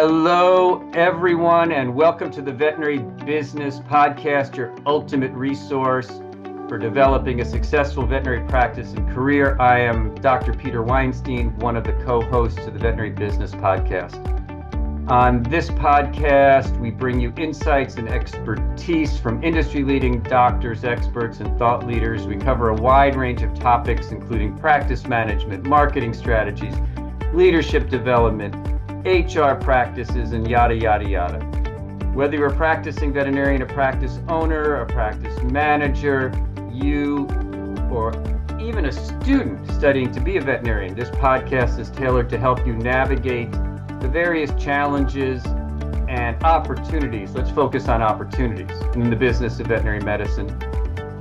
Hello, everyone, and welcome to the Veterinary Business Podcast, your ultimate resource for developing a successful veterinary practice and career. I am Dr. Peter Weinstein, one of the co-hosts of the Veterinary Business Podcast. On this podcast, we bring you insights and expertise from industry-leading doctors, experts, and thought leaders. We cover a wide range of topics, including practice management, marketing strategies, leadership development, HR practices, and yada, yada, yada. Whether you're a practicing veterinarian, a practice owner, a practice manager, you, or even a student studying to be a veterinarian, this podcast is tailored to help you navigate the various challenges and opportunities. Let's focus on opportunities in the business of veterinary medicine.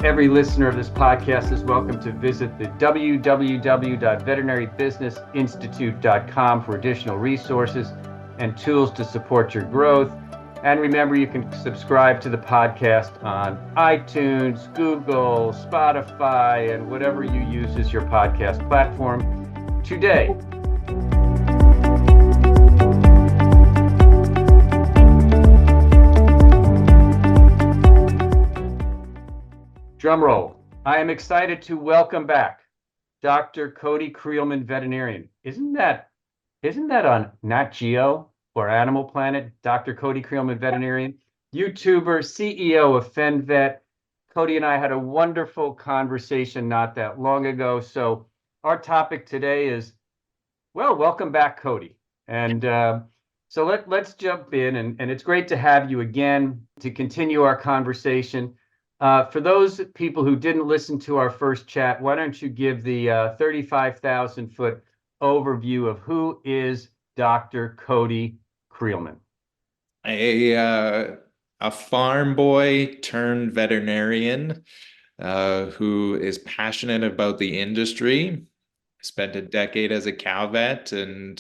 Every listener of this podcast is welcome to visit the www.veterinarybusinessinstitute.com for additional resources and tools to support your growth. And remember, you can subscribe to the podcast on iTunes, Google, Spotify, and whatever you use as your podcast platform. Today, drum roll. I am excited to welcome back Dr. Cody Creelman, veterinarian. Isn't that on Nat Geo or Animal Planet? Dr. Cody Creelman, veterinarian, YouTuber, CEO of Fen Vet. Cody and I had a wonderful conversation not that long ago. So our topic today is, well, welcome back, Cody. And so let's jump in. And it's great to have you again to continue our conversation. For those people who didn't listen to our first chat, why don't you give the 35,000-foot overview of who is Dr. Cody Creelman? A farm boy turned veterinarian who is passionate about the industry. Spent a decade as a cow vet, and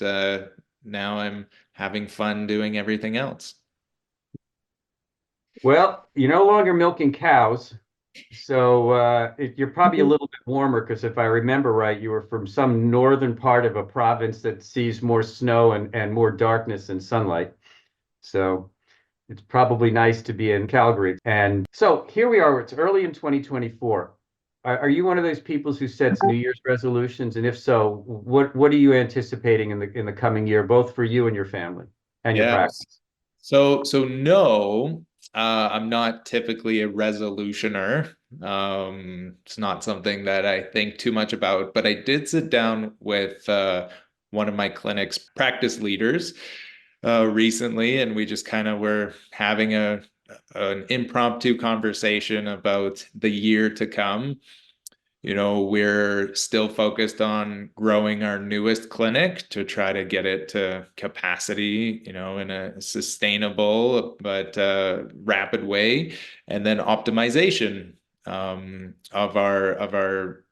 now I'm having fun doing everything else. Well, you're no longer milking cows, so you're probably a little bit warmer because if I remember right, you were from some northern part of a province that sees more snow and more darkness than sunlight. So it's probably nice to be in Calgary. And so here we are. It's early in 2024. Are you one of those people who sets New Year's resolutions? And if so, what are you anticipating in the coming year, both for you and your family and your practice? So no. I'm not typically a resolutioner. It's not something that I think too much about, but I did sit down with one of my clinic's practice leaders recently, and we just kind of were having an impromptu conversation about the year to come. You know, we're still focused on growing our newest clinic to try to get it to capacity, you know, in a sustainable but rapid way, and then optimization of our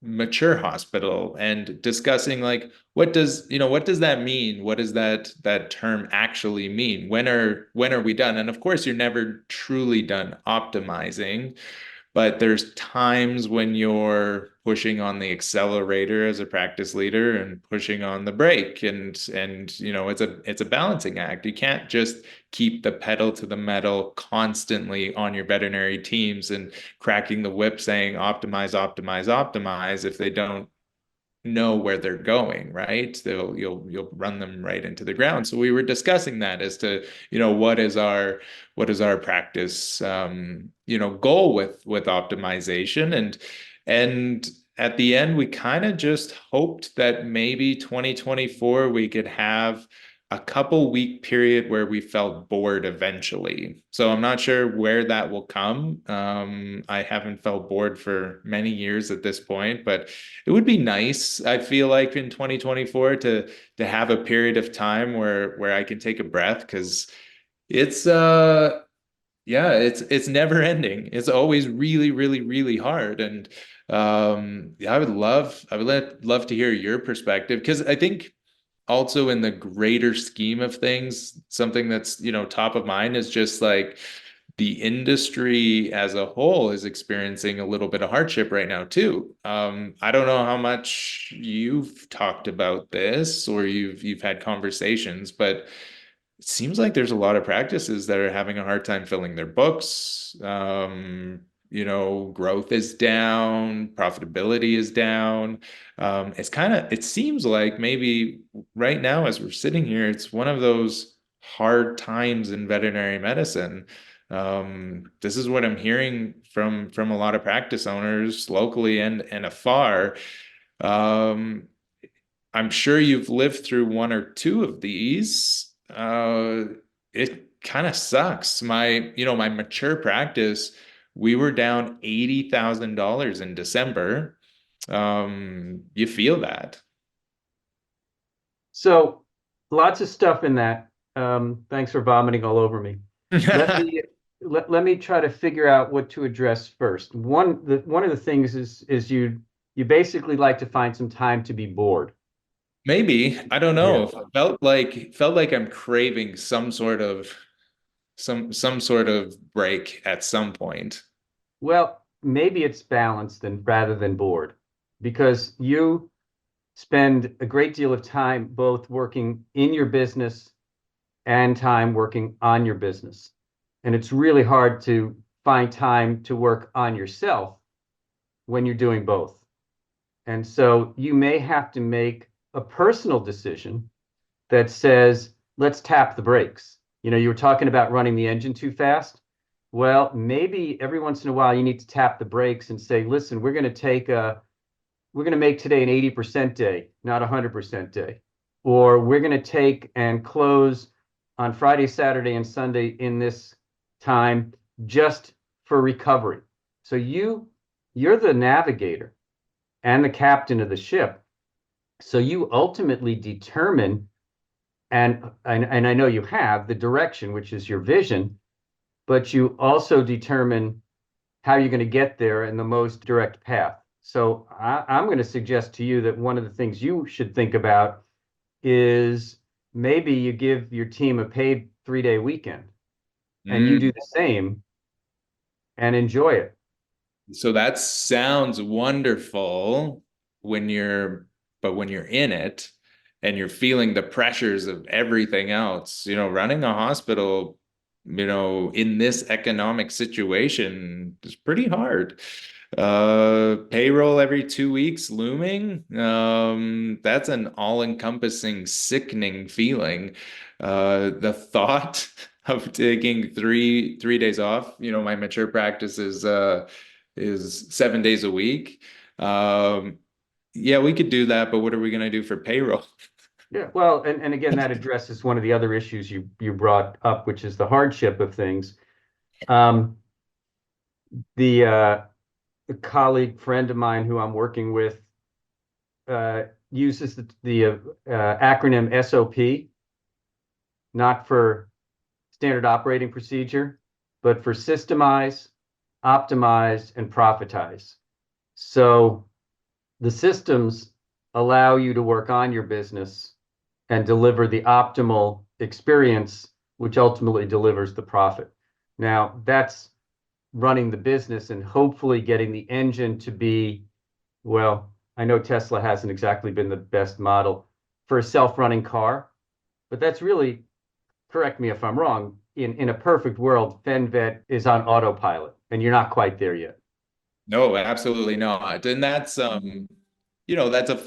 mature hospital, and discussing like what does that mean? What does that term actually mean? When are we done? And of course, you're never truly done optimizing. But there's times when you're pushing on the accelerator as a practice leader and pushing on the brake, and you know, it's a balancing act. You can't just keep the pedal to the metal constantly on your veterinary teams and cracking the whip saying optimize, optimize, optimize if they don't know where they're going, right? You'll run them right into the ground. So we were discussing that as to, you know, what is our practice goal with optimization, and at the end we kind of just hoped that maybe 2024 we could have a couple week period where we felt bored eventually. So I'm not sure where that will come. I haven't felt bored for many years at this point, but it would be nice, I feel like, in 2024 to have a period of time where I can take a breath, because it's it's never ending. It's always really, really, really hard. And I would love to hear your perspective, because I think also in the greater scheme of things, something that's, you know, top of mind is just like the industry as a whole is experiencing a little bit of hardship right now too. I don't know how much you've talked about this or you've had conversations, but it seems like there's a lot of practices that are having a hard time filling their books. Growth is down, profitability is down. It seems like maybe right now, as we're sitting here, it's one of those hard times in veterinary medicine. This is what I'm hearing from a lot of practice owners locally and afar. Um, I'm sure you've lived through one or two of these. It kind of sucks. My mature practice, we were down $80,000 in December. You feel that. So lots of stuff in that. Thanks for vomiting all over me. Let me let me try to figure out what to address first. One of the things is you basically like to find some time to be bored. Maybe, I don't Yeah. know. Felt like I'm craving some sort of break at some point. Well, maybe it's balanced and rather than bored, because you spend a great deal of time both working in your business and time working on your business. And it's really hard to find time to work on yourself when you're doing both. And so you may have to make a personal decision that says, let's tap the brakes. You were talking about running the engine too fast. Well, maybe every once in a while you need to tap the brakes and say, listen, we're going to make today an 80% day, not a 100% day. Or we're going to take and close on Friday, Saturday, and Sunday in this time just for recovery. So you're the navigator and the captain of the ship. So you ultimately determine, and I know you have the direction, which is your vision, but you also determine how you're going to get there in the most direct path. So I'm going to suggest to you that one of the things you should think about is maybe you give your team a paid 3-day weekend and you do the same and enjoy it. So that sounds wonderful when you're in it and you're feeling the pressures of everything else. Running a hospital, in this economic situation is pretty hard. Payroll every 2 weeks looming. That's an all-encompassing, sickening feeling. The thought of taking three days off, my mature practice is 7 days a week. Yeah, we could do that, but what are we going to do for payroll? Yeah, well, and again, that addresses one of the other issues you brought up, which is the hardship of things. Um, the a colleague friend of mine who I'm working with uses the acronym SOP, not for standard operating procedure, but for systemize, optimize, and profitize. So the systems allow you to work on your business and deliver the optimal experience, which ultimately delivers the profit. Now, that's running the business and hopefully getting the engine to be, well, I know Tesla hasn't exactly been the best model for a self-running car, but that's really, correct me if I'm wrong, in a perfect world, Fen Vet is on autopilot, and you're not quite there yet. No, absolutely not. And that's a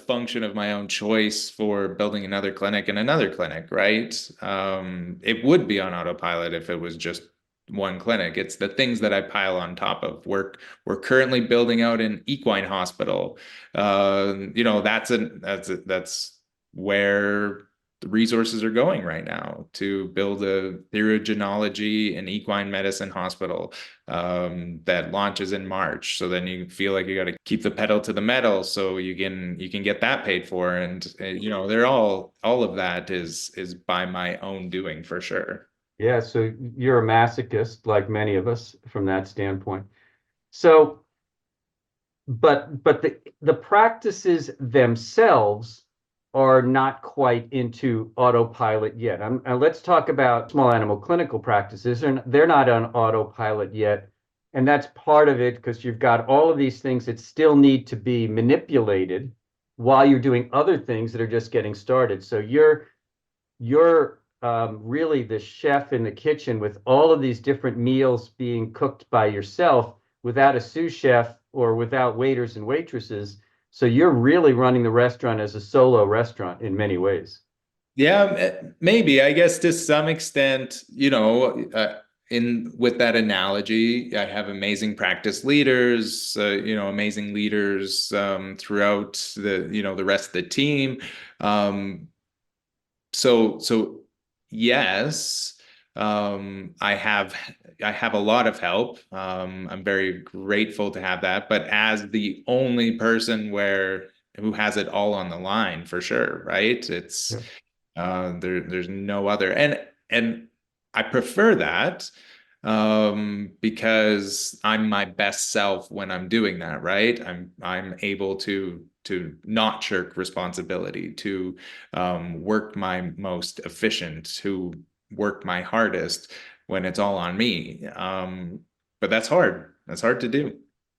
function of my own choice for building another clinic and another clinic, right? It would be on autopilot if it was just one clinic. It's the things that I pile on top of. We're currently building out an equine hospital. That's where the resources are going right now to build a theriogenology and equine medicine hospital that launches in March. So then you feel like you got to keep the pedal to the metal so you can get that paid for. And they're all of that is by my own doing for sure. Yeah, so you're a masochist, like many of us from that standpoint. So, but the practices themselves are not quite into autopilot yet. Let's talk about small animal clinical practices. They're not on autopilot yet. And that's part of it because you've got all of these things that still need to be manipulated while you're doing other things that are just getting started. So you're really the chef in the kitchen with all of these different meals being cooked by yourself without a sous chef or without waiters and waitresses. So you're really running the restaurant as a solo restaurant in many ways. Yeah, maybe. I guess to some extent, in with that analogy, I have amazing practice leaders, amazing leaders throughout the rest of the team. Um, so yes, I have a lot of help. I'm very grateful to have that, but as the only person who has it all on the line, for sure, right? Yeah. There's no other, and I prefer that because I'm my best self when I'm doing that, right? I'm able to not shirk responsibility, to work my most efficient, to work my hardest when it's all on me. But that's hard. That's hard to do.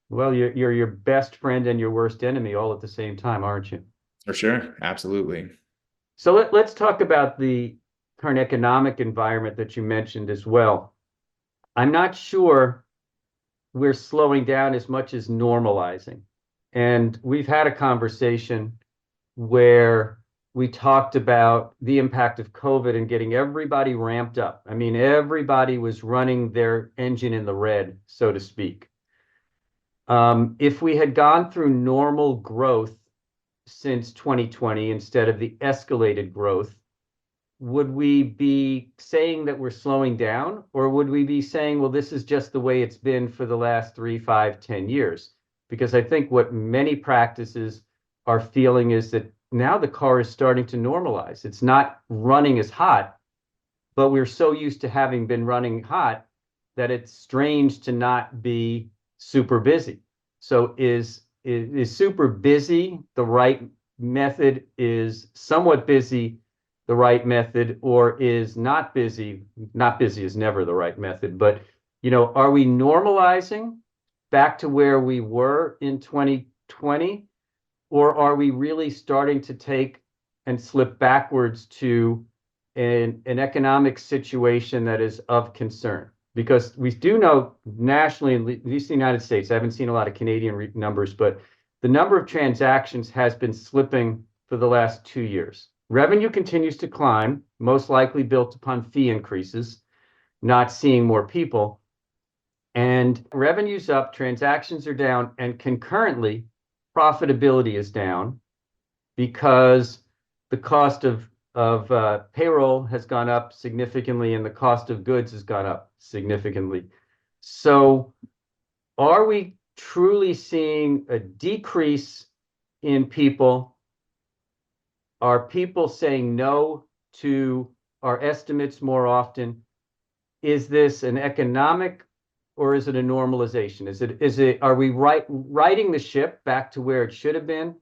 Well, you're your best friend and your worst enemy all at the same time, aren't you? For sure. Absolutely. So let's talk about the current economic environment that you mentioned as well. I'm not sure we're slowing down as much as normalizing. And we've had a conversation where we talked about the impact of COVID and getting everybody ramped up. I mean, everybody was running their engine in the red, so to speak. If we had gone through normal growth since 2020 instead of the escalated growth, would we be saying that we're slowing down, or would we be saying, well, this is just the way it's been for the last 3, 5, 10 years? Because I think what many practices are feeling is that now the car is starting to normalize. It's not running as hot, but we're so used to having been running hot that it's strange to not be super busy. So is super busy the right method? Is somewhat busy the right method, or is not busy? Not busy is never the right method, but are we normalizing back to where we were in 2020, or are we really starting to take and slip backwards to an economic situation that is of concern? Because we do know nationally, at least in the United States, I haven't seen a lot of Canadian numbers, but the number of transactions has been slipping for the last 2 years. Revenue continues to climb, most likely built upon fee increases, not seeing more people. And revenue's up, transactions are down, and concurrently, profitability is down because the cost of payroll has gone up significantly and the cost of goods has gone up significantly. So are we truly seeing a decrease in people? Are people saying no to our estimates more often? Is this an economic or is it a normalization? Are we righting the ship back to where it should have been?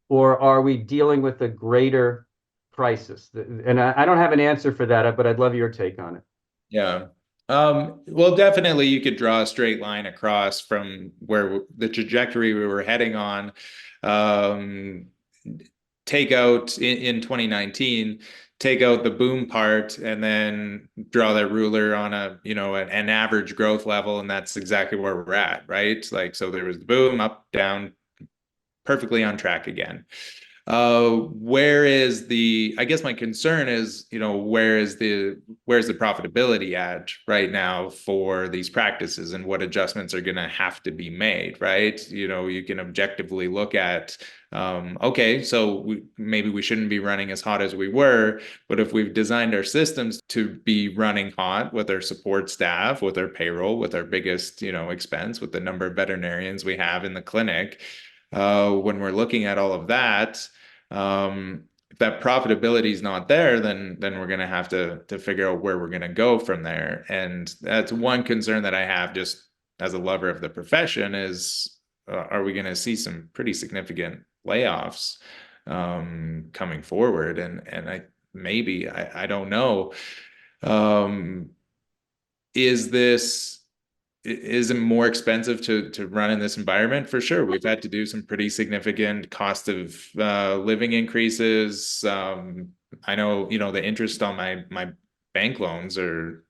Or are we dealing with a greater crisis? And I don't have an answer for that, but I'd love your take on it. Yeah. Well, definitely you could draw a straight line across from where the trajectory we were heading on. Um, take out in 2019, take out the boom part and then draw that ruler on an average growth level. And that's exactly where we're at, right? Like, so there was the boom, up, down, perfectly on track again. I guess my concern is, where's the profitability at right now for these practices and what adjustments are going to have to be made, right? You can objectively look at, okay, so maybe we shouldn't be running as hot as we were, but if we've designed our systems to be running hot with our support staff, with our payroll, with our biggest, expense, with the number of veterinarians we have in the clinic, when we're looking at all of that, if that profitability is not there, then we're going to have to figure out where we're going to go from there. And that's one concern that I have just as a lover of the profession is, are we going to see some pretty significant layoffs coming forward? And I don't know. Um, is it more expensive to run in this environment? For sure. We've had to do some pretty significant cost of living increases. I know, the interest on my bank loans are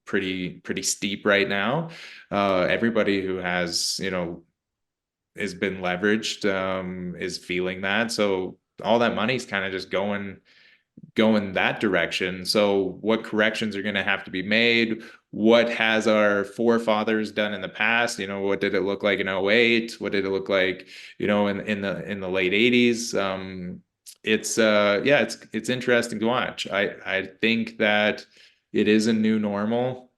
pretty steep right now. Everybody who has, has been leveraged, is feeling that. So all that money's kind of just going that direction. So what corrections are going to have to be made? What has our forefathers done in the past? What did it look like in '08? What did it look like, in the late '80s? It's interesting to watch. I think that it is a new normal.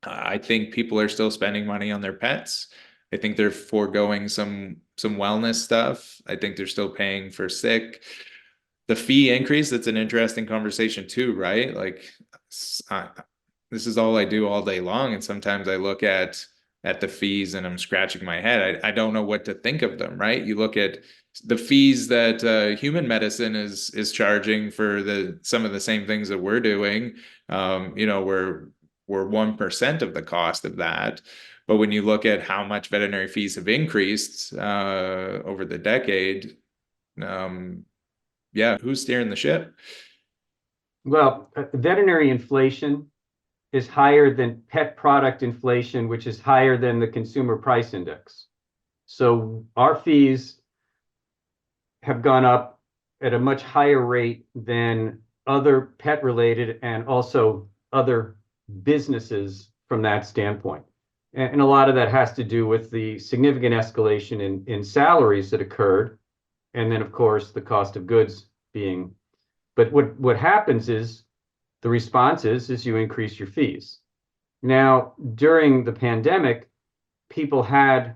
I think people are still spending money on their pets. I think they're foregoing some wellness stuff. I think they're still paying for sick. The fee increase, that's an interesting conversation too, right? Like, I, this is all I do all day long, and sometimes I look at the fees and I'm scratching my head. I don't know what to think of them, right? You look at the fees that human medicine is charging for some of the same things that we're doing. We're 1% of the cost of that. But when you look at how much veterinary fees have increased over the decade, who's steering the ship? Well, veterinary inflation is higher than pet product inflation, which is higher than the consumer price index. So our fees have gone up at a much higher rate than other pet related and also other businesses from that standpoint. And a lot of that has to do with the significant escalation in salaries that occurred. And then, of course, the cost of goods being. But what happens is the response is you increase your fees. Now, during the pandemic, people had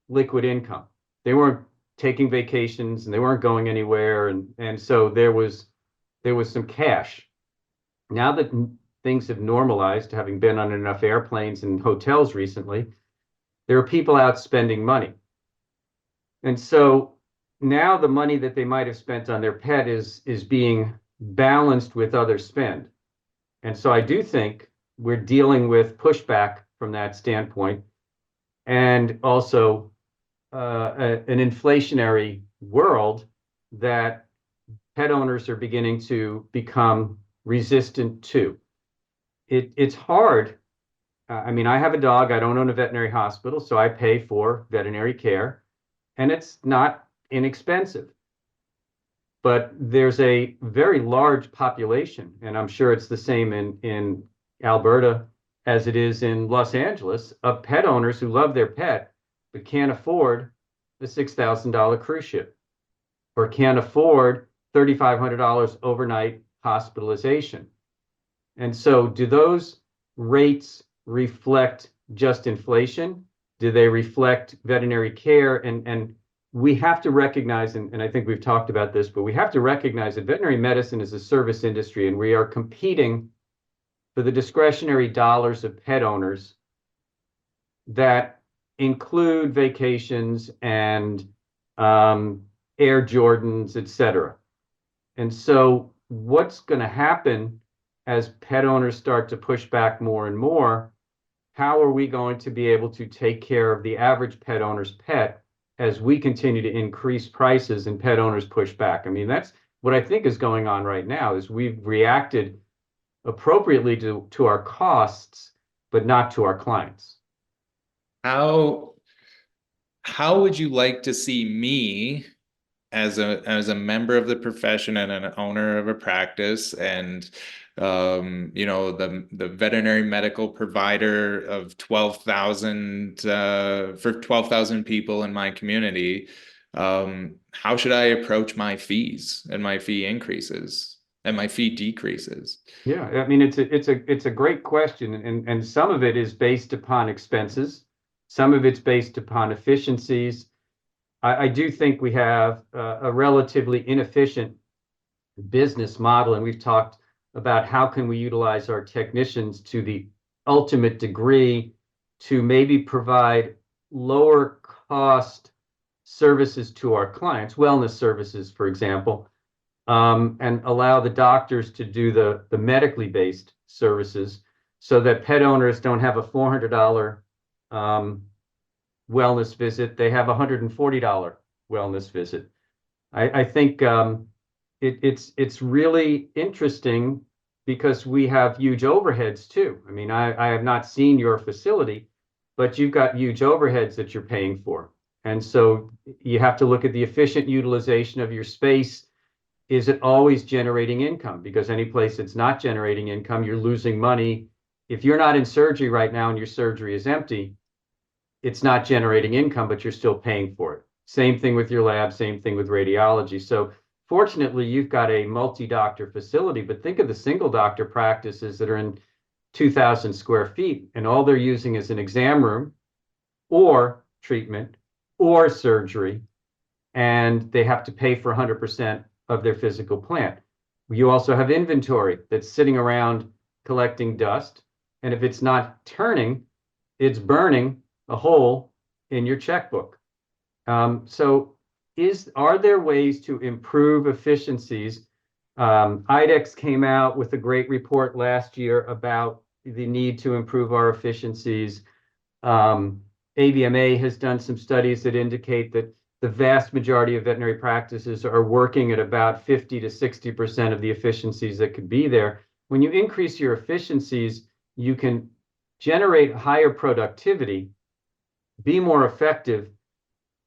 liquid income. They weren't taking vacations and they weren't going anywhere. And so there was some cash. Now that things have normalized, having been on enough airplanes and hotels recently, there are people out spending money. And so now the money that they might have spent on their pet is being balanced with other spend. And so I do think we're dealing with pushback from that standpoint, and also an inflationary world that pet owners are beginning to become resistant to. It's hard. I mean, I have a dog. I don't own a veterinary hospital, so I pay for veterinary care, and it's not inexpensive. But there's a very large population, and I'm sure it's the same in Alberta as it is in Los Angeles, of pet owners who love their pet but can't afford the $6,000 cruise ship or can't afford $3,500 overnight hospitalization. And so do those rates reflect just inflation? Do they reflect veterinary care? And we have to recognize, and I think we've talked about this, but we have to recognize that veterinary medicine is a service industry, and we are competing for the discretionary dollars of pet owners that include vacations and Air Jordans, et cetera. And so what's going to happen as pet owners start to push back more and more? How are we going to be able to take care of the average pet owner's pet as we continue to increase prices and pet owners push back? I mean, that's what I think is going on right now, is we've reacted appropriately to our costs, but not to our clients. How would you like to see me as a member of the profession and an owner of a practice, and the veterinary medical provider of 12,000 for 12,000 people in my community? How should I approach my fees and my fee increases and my fee decreases? Yeah, I mean, it's a great question, and some of it is based upon expenses, some of it's based upon efficiencies. I do think we have a relatively inefficient business model, and we've talked about how can we utilize our technicians to the ultimate degree to maybe provide lower cost services to our clients, wellness services, for example, and allow the doctors to do the medically based services so that pet owners don't have a $400 wellness visit, they have a $140 wellness visit. I think it's really interesting because we have huge overheads too. I mean, I have not seen your facility, but you've got huge overheads that you're paying for. And so you have to look at the efficient utilization of your space. Is it always generating income? Because any place that's not generating income, you're losing money. If you're not in surgery right now and your surgery is empty, it's not generating income, but you're still paying for it. Same thing with your lab, same thing with radiology. So fortunately, you've got a multi-doctor facility, but think of the single doctor practices that are in 2,000 square feet, and all they're using is an exam room or treatment or surgery, and they have to pay for 100% of their physical plant. You also have inventory that's sitting around collecting dust, and if it's not turning, it's burning a hole in your checkbook. So are there ways to improve efficiencies? IDEX came out with a great report last year about the need to improve our efficiencies. AVMA has done some studies that indicate that the vast majority of veterinary practices are working at about 50 to 60% of the efficiencies that could be there. When you increase your efficiencies, you can generate higher productivity, be more effective,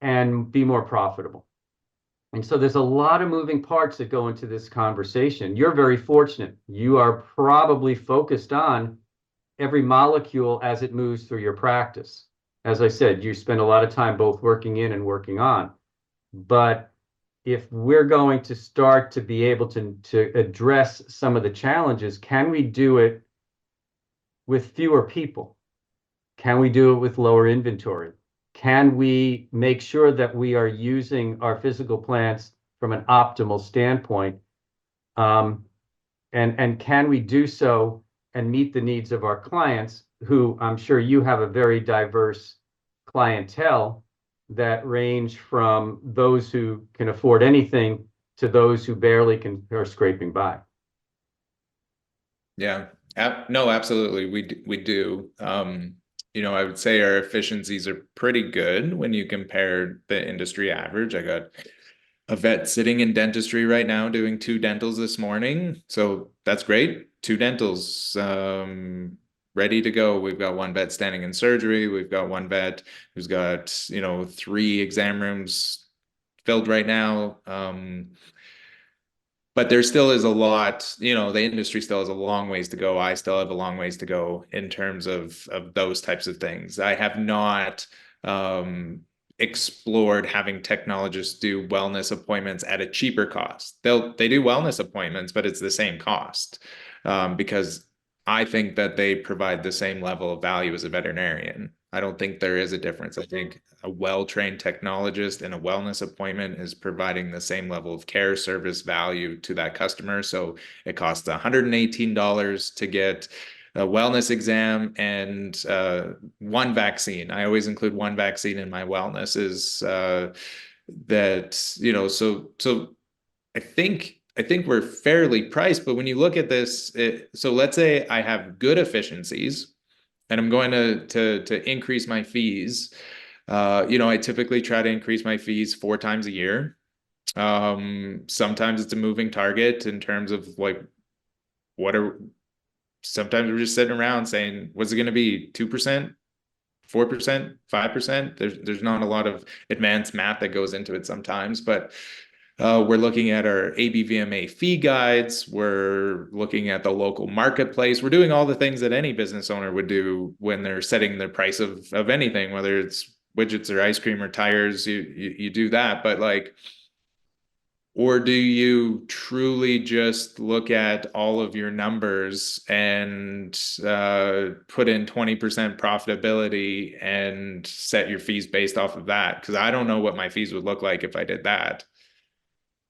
and be more profitable. And so there's a lot of moving parts that go into this conversation. You're very fortunate. You are probably focused on every molecule as it moves through your practice. As I said, you spend a lot of time both working in and working on. But if we're going to start to be able to address some of the challenges, can we do it with fewer people? Can we do it with lower inventory? Can we make sure that we are using our physical plants from an optimal standpoint? And can we do so and meet the needs of our clients, who I'm sure you have a very diverse clientele that range from those who can afford anything to those who barely can are scraping by. Yeah. No, absolutely. We do. I would say our efficiencies are pretty good when you compare the industry average. I got a vet sitting in dentistry right now doing 2 dentals this morning. So that's great. 2 dentals ready to go. We've got 1 vet standing in surgery. We've got 1 vet who's got, 3 exam rooms filled right now. But there still is a lot, the industry still has a long ways to go. I still have a long ways to go in terms of those types of things. I have not explored having technologists do wellness appointments at a cheaper cost. They do wellness appointments, but it's the same cost because I think that they provide the same level of value as a veterinarian. I don't think there is a difference. I think a well-trained technologist in a wellness appointment is providing the same level of care, service, value to that customer. So it costs $118 to get a wellness exam and 1 vaccine. I always include 1 vaccine in my wellness is that, so I think we're fairly priced, but when you look at this, so let's say I have good efficiencies and I'm going to increase my fees. I typically try to increase my fees 4 times a year. Sometimes it's a moving target in terms of like, sometimes we're just sitting around saying, what's it going to be? 2%, 4%, 5%? There's not a lot of advanced math that goes into it sometimes, but we're looking at our ABVMA fee guides. We're looking at the local marketplace. We're doing all the things that any business owner would do when they're setting the price of anything, whether it's widgets or ice cream or tires, you do that. But or do you truly just look at all of your numbers and put in 20% profitability and set your fees based off of that? Because I don't know what my fees would look like if I did that.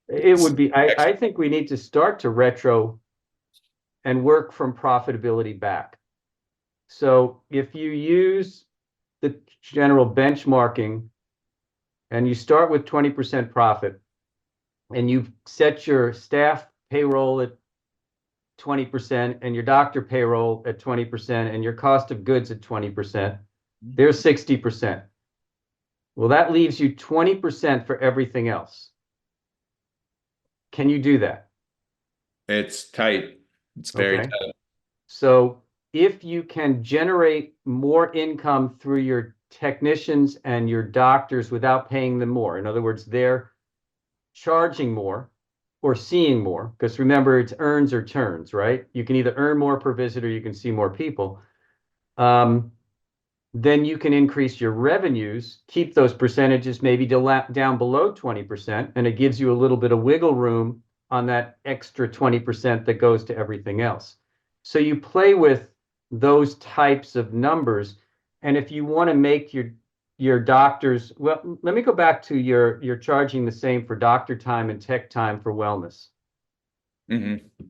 It would be, I think we need to start to retro and work from profitability back. So if you use the general benchmarking and you start with 20% profit and you set your staff payroll at 20% and your doctor payroll at 20% and your cost of goods at 20%, there's 60%. Well, that leaves you 20% for everything else. Can you do that? It's tight. It's very Okay. tight. So if you can generate more income through your technicians and your doctors without paying them more, in other words, they're charging more or seeing more, because remember, it's earns or turns, right? You can either earn more per visit or you can see more people. Then you can increase your revenues, keep those percentages maybe down below 20%, and it gives you a little bit of wiggle room on that extra 20% that goes to everything else. So you play with those types of numbers. And if you want to make your doctors, well, let me go back to you're charging the same for doctor time and tech time for wellness. Mm-hmm.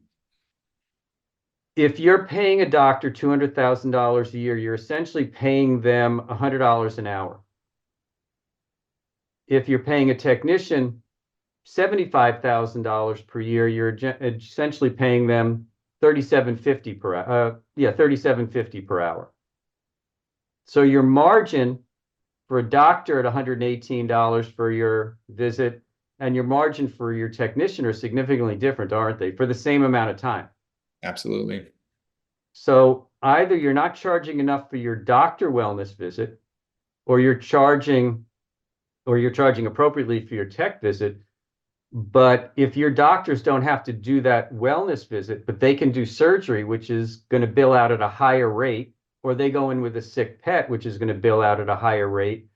If you're paying a doctor $200,000 a year, you're essentially paying them $100 an hour. If you're paying a technician $75,000 per year, you're essentially paying them $37.50 per hour. $37.50 per hour. So your margin for a doctor at $118 for your visit and your margin for your technician are significantly different, aren't they? For the same amount of time. Absolutely. So either you're not charging enough for your doctor wellness visit, or you're charging appropriately for your tech visit. But if your doctors don't have to do that wellness visit, but they can do surgery, which is going to bill out at a higher rate, or they go in with a sick pet, which is going to bill out at a higher rate,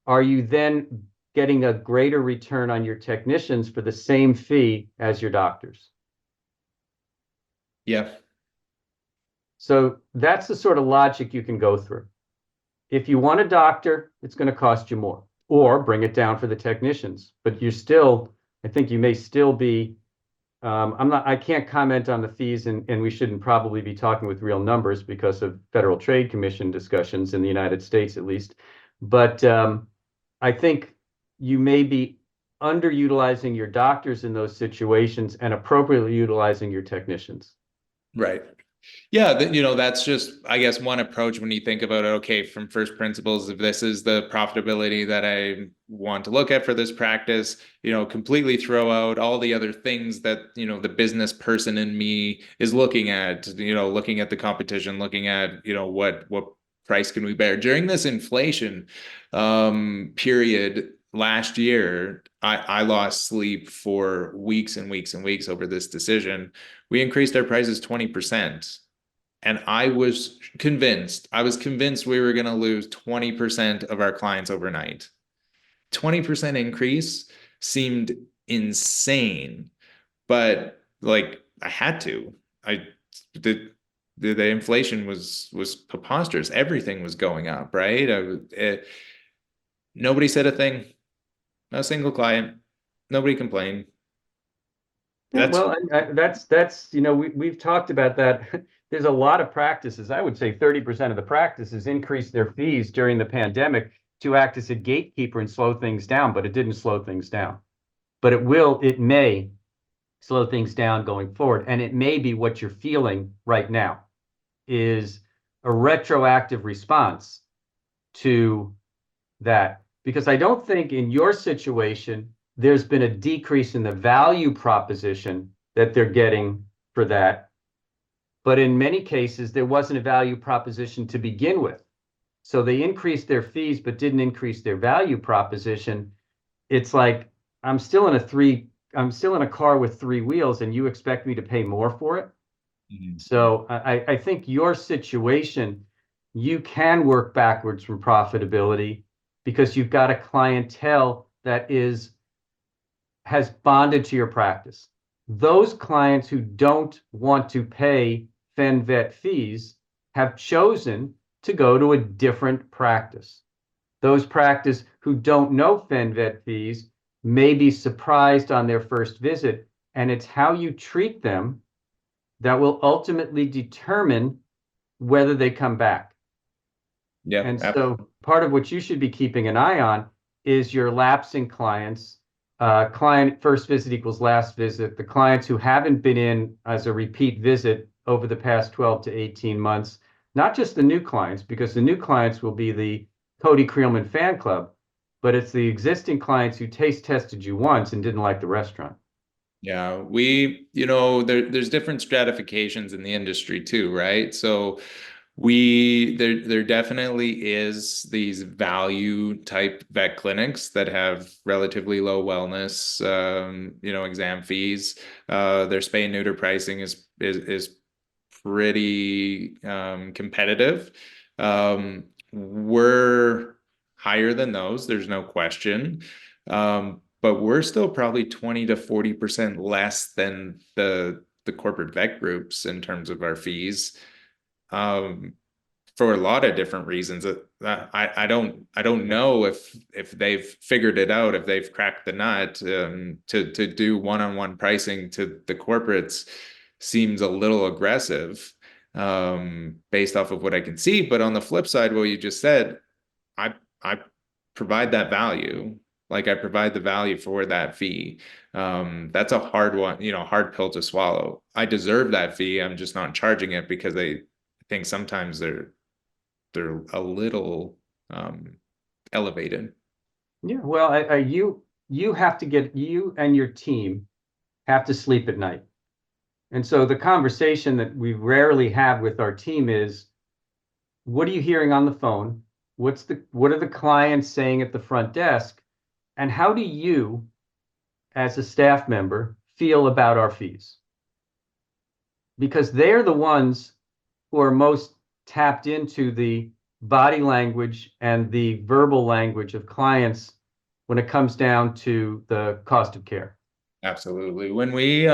are you then getting a greater return on your technicians for the same fee as your doctors? Yeah. So that's the sort of logic you can go through. If you want a doctor, it's going to cost you more, or bring it down for the technicians. But I think you may still be, I can't comment on the fees, and we shouldn't probably be talking with real numbers because of Federal Trade Commission discussions in the United States, at least. But I think you may be underutilizing your doctors in those situations and appropriately utilizing your technicians. Right. Yeah, that's just, I guess, one approach when you think about it. Okay, from first principles, if this is the profitability that I want to look at for this practice, completely throw out all the other things that, the business person in me is looking at, looking at the competition, looking at, what price can we bear during this inflation period. Last year, I lost sleep for weeks and weeks and weeks over this decision. We increased our prices 20%. And I was convinced we were going to lose 20% of our clients overnight. 20% increase seemed insane, but like I had to. The inflation was preposterous. Everything was going up, right? Nobody said a thing. Not a single client. Nobody complained. Yeah, well, we've talked about that. There's a lot of practices. I would say 30% of the practices increased their fees during the pandemic to act as a gatekeeper and slow things down, but it didn't slow things down. But it may slow things down going forward. And it may be what you're feeling right now is a retroactive response to that. Because I don't think in your situation, there's been a decrease in the value proposition that they're getting for that. But in many cases, there wasn't a value proposition to begin with. So they increased their fees, but didn't increase their value proposition. It's like, I'm still in a car with three wheels and you expect me to pay more for it. Mm-hmm. So I think your situation, you can work backwards from profitability because you've got a clientele that has bonded to your practice. Those clients who don't want to pay Fen Vet fees have chosen to go to a different practice. Those practices who don't know Fen Vet fees may be surprised on their first visit, and it's how you treat them that will ultimately determine whether they come back. Yeah. And so part of what you should be keeping an eye on is your lapsing clients. Client first visit equals last visit. The clients who haven't been in as a repeat visit over the past 12 to 18 months, not just the new clients, because the new clients will be the Cody Creelman fan club, but it's the existing clients who taste tested you once and didn't like the restaurant. Yeah, there's different stratifications in the industry too, right? So there definitely is these value type vet clinics that have relatively low wellness, exam fees. Their spay and neuter pricing is pretty competitive. We're higher than those, there's no question. But we're still probably 20 to 40% less than the corporate vet groups in terms of our fees. Um, for a lot of different reasons. I don't know if they've figured it out, if they've cracked the nut, to do one-on-one pricing to the corporates seems a little aggressive, based off of what I can see. But on the flip side, what you just said, I provide that value. Like I provide the value for that fee. That's a hard one, hard pill to swallow. I deserve that fee. I'm just not charging it because I think sometimes they're a little elevated. Yeah, well, you have to get, you and your team have to sleep at night. And so the conversation that we rarely have with our team is, what are you hearing on the phone? What are the clients saying at the front desk? And how do you, as a staff member, feel about our fees? Because they're the ones who are most tapped into the body language and the verbal language of clients when it comes down to the cost of care. Absolutely. When we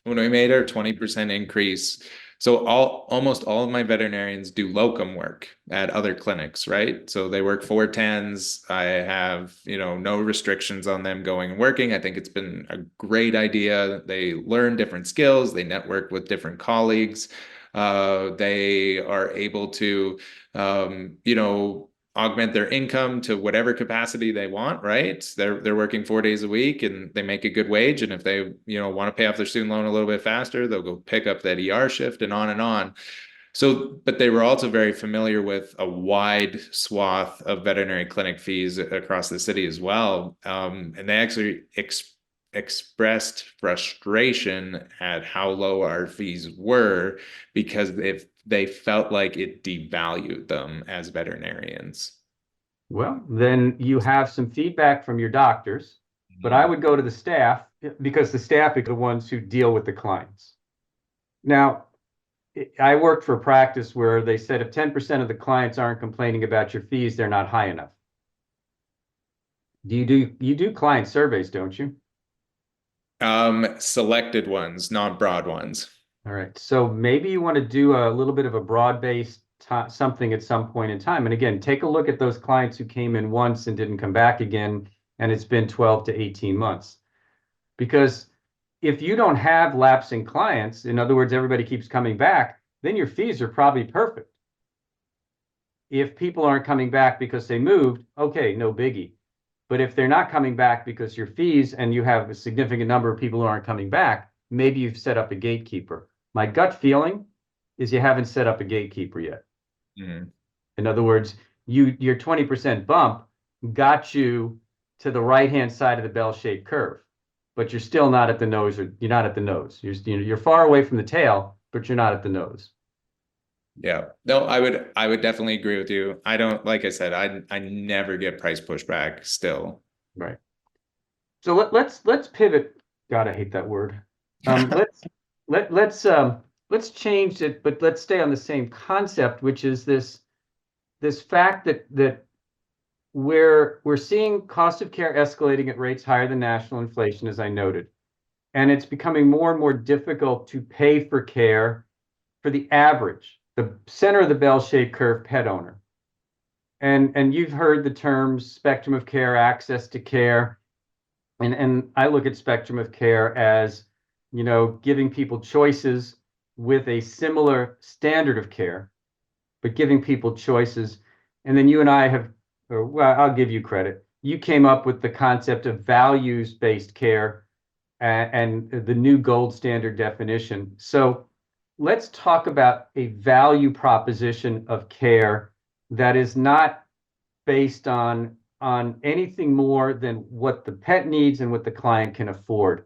made our 20% increase, so almost all of my veterinarians do locum work at other clinics, right? So they work 410s. I have, no restrictions on them going and working. I think it's been a great idea. They learn different skills, they network with different colleagues. They are able to augment their income to whatever capacity they want, right? They're working 4 days a week and they make a good wage. And if they, want to pay off their student loan a little bit faster, they'll go pick up that ER shift and on and on. So, but they were also very familiar with a wide swath of veterinary clinic fees across the city as well. And they actually expressed frustration at how low our fees were because if they felt like it devalued them as veterinarians. Well, then you have some feedback from your doctors, but I Mhm. would go to the staff because the staff are the ones who deal with the clients. Now, I worked for a practice where they said if 10% of the clients aren't complaining about your fees, they're not high enough. You do client surveys, don't you? Selected ones, not broad ones. All right. So maybe you want to do a little bit of a broad-based something at some point in time. And again, take a look at those clients who came in once and didn't come back again, and it's been 12 to 18 months. Because if you don't have lapsing clients, in other words, everybody keeps coming back, then your fees are probably perfect. If people aren't coming back because they moved, okay, no biggie. But if they're not coming back because your fees and you have a significant number of people who aren't coming back, maybe you've set up a gatekeeper. My gut feeling is you haven't set up a gatekeeper yet. Mhm. In other words, your 20% bump got you to the right-hand side of the bell-shaped curve, but you're still not at the nose, or you're not at the nose. You're far away from the tail, but you're not at the nose. Yeah. No, I would definitely agree with you. I don't, like I said, I never get price pushback still. Right. So let's pivot. God, I hate that word. Let's let let's change it, but let's stay on the same concept, which is this fact that we're seeing cost of care escalating at rates higher than national inflation, as I noted, and it's becoming more and more difficult to pay for care for the average, the center of the bell-shaped curve pet owner. And you've heard the terms spectrum of care, access to care. And I look at spectrum of care as, giving people choices with a similar standard of care, but giving people choices. And then you and I have, or well, I'll give you credit. You came up with the concept of values-based care and the new gold standard definition. So let's talk about a value proposition of care that is not based on anything more than what the pet needs and what the client can afford.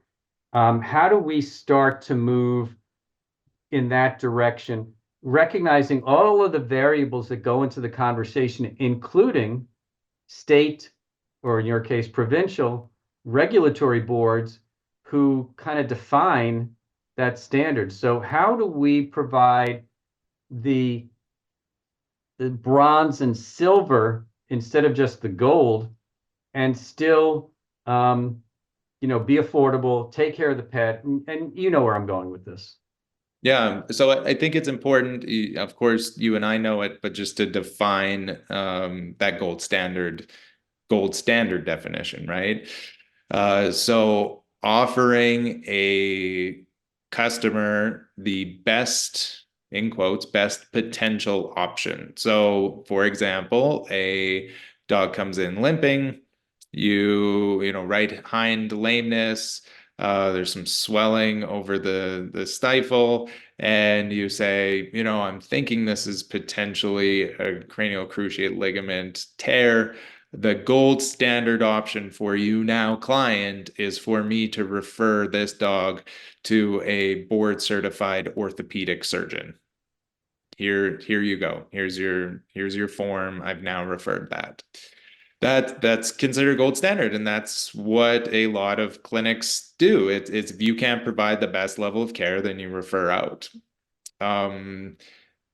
How do we start to move in that direction, recognizing all of the variables that go into the conversation, including state, or in your case, provincial regulatory boards who kind of define that standard? So how do we provide the bronze and silver instead of just the gold, and still be affordable, take care of the pet, and you know where I'm going with this. Yeah, so I think it's important. Of course, you and I know it, but just to define that gold standard definition, right? So offering a customer the best, in quotes, best potential option. So, for example, a dog comes in limping, right hind lameness, there's some swelling over the stifle, and you say, I'm thinking this is potentially a cranial cruciate ligament tear. The gold standard option for you now, client, is for me to refer this dog to a board certified orthopedic surgeon. Here you go. Here's your form. I've now referred that. That's considered gold standard, and that's what a lot of clinics do. It's if you can't provide the best level of care, then you refer out. Um,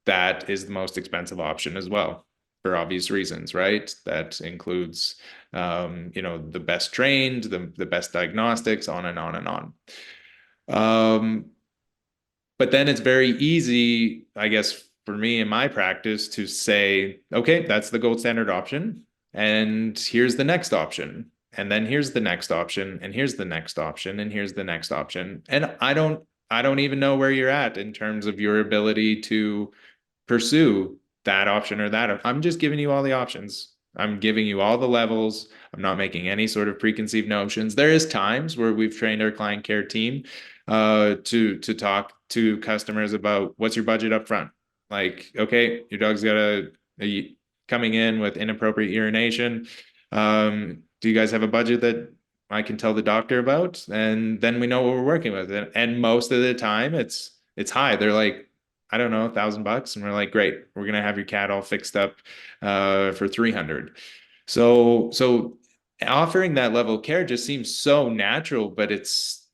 that is the most expensive option as well, for obvious reasons, right? That includes, the best trained, the best diagnostics, on and on and on. But then it's very easy, I guess, for me in my practice to say, okay, that's the gold standard option. And here's the next option. And then here's the next option. And here's the next option. And here's the next option. And I don't even know where you're at in terms of your ability to pursue that option or that. I'm just giving you all the options. I'm giving you all the levels. I'm not making any sort of preconceived notions. There is times where we've trained our client care team to talk to customers about what's your budget up front. Like, okay, your dog's got a coming in with inappropriate urination. Do you guys have a budget that I can tell the doctor about? And then we know what we're working with. And most of the time it's high. They're like, I don't know, $1,000. And we're like, great, we're gonna have your cat all fixed up for 300. So offering that level of care just seems so natural, but it's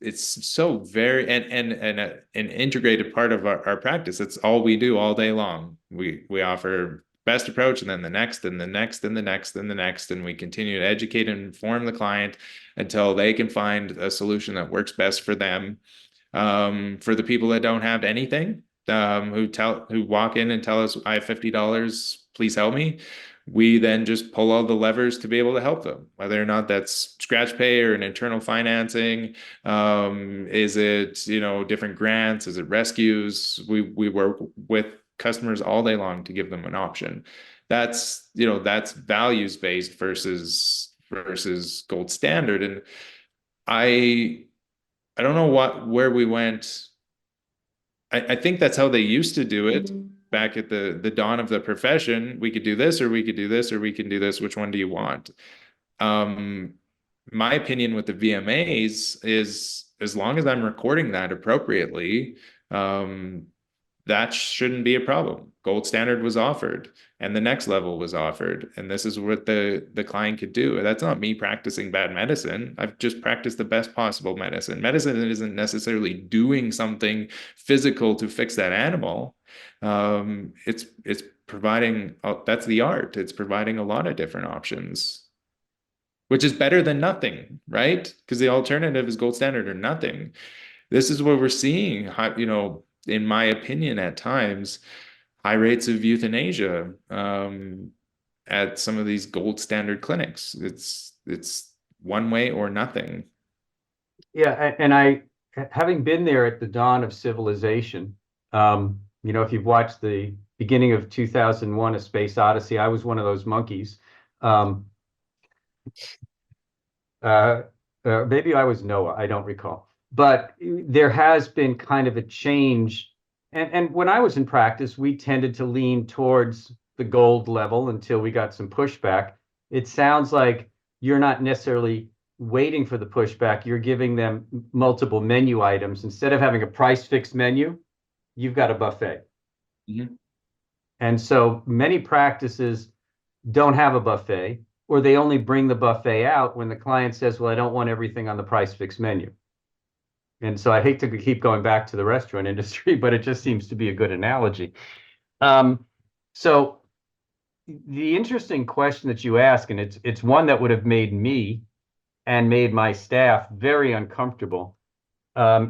so very an integrated part of our practice. It's all we do all day long. We offer best approach, and then the next and the next and the next and the next, and we continue to educate and inform the client until they can find a solution that works best for them. For the people that don't have anything, who walk in and tell us, I have $50, please help me. We then just pull all the levers to be able to help them, whether or not that's scratch pay or an internal financing. Is it, different grants? Is it rescues? We work with customers all day long to give them an option. That's values based versus gold standard. And I don't know where we went. I think that's how they used to do it back at the dawn of the profession. We could do this, or we could do this, or we can do this. Which one do you want? My opinion with the VMAs is, as long as I'm recording that appropriately, that shouldn't be a problem. Gold standard was offered, and the next level was offered, and this is what the client could do. That's not me practicing bad medicine. I've just practiced the best possible medicine. Medicine isn't necessarily doing something physical to fix that animal. It's providing, that's the art. It's providing a lot of different options, which is better than nothing, right? Because the alternative is gold standard or nothing. This is what we're seeing, in my opinion, at times, high rates of euthanasia at some of these gold standard clinics. It's one way or nothing. Yeah, and having been there at the dawn of civilization, if you've watched the beginning of 2001, A Space Odyssey, I was one of those monkeys. Um, maybe I was Noah, I don't recall. But there has been kind of a change. And when I was in practice, we tended to lean towards the gold level until we got some pushback. It sounds like you're not necessarily waiting for the pushback, you're giving them multiple menu items. Instead of having a price fixed menu, you've got a buffet. Mhm. And so many practices don't have a buffet, or they only bring the buffet out when the client says, well, I don't want everything on the price fixed menu. And so I hate to keep going back to the restaurant industry, but it just seems to be a good analogy. So the interesting question that you ask, and it's one that would have made me and made my staff very uncomfortable,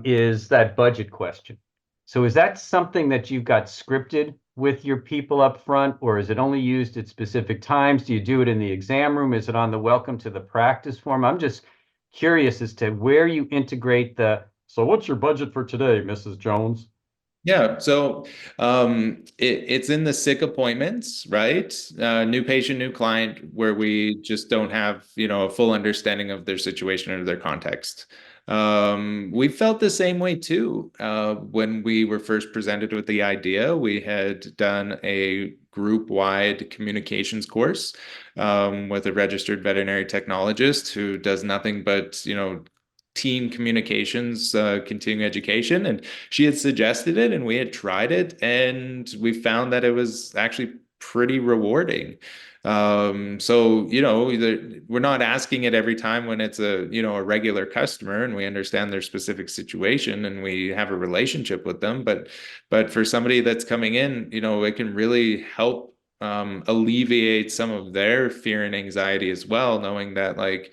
is that budget question. So is that something that you've got scripted with your people up front, or is it only used at specific times? Do you do it in the exam room? Is it on the welcome to the practice form? I'm just curious as to where you integrate so what's your budget for today, Mrs. Jones? Yeah, so it's in the sick appointments, right? New patient, new client, where we just don't have, a full understanding of their situation or their context. We felt the same way too. When we were first presented with the idea, we had done a group-wide communications course with a registered veterinary technologist who does nothing but, team communications, continuing education, and she had suggested it and we had tried it and we found that it was actually pretty rewarding. So, we're not asking it every time when it's a regular customer and we understand their specific situation and we have a relationship with them. But for somebody that's coming in, it can really help alleviate some of their fear and anxiety as well, knowing that like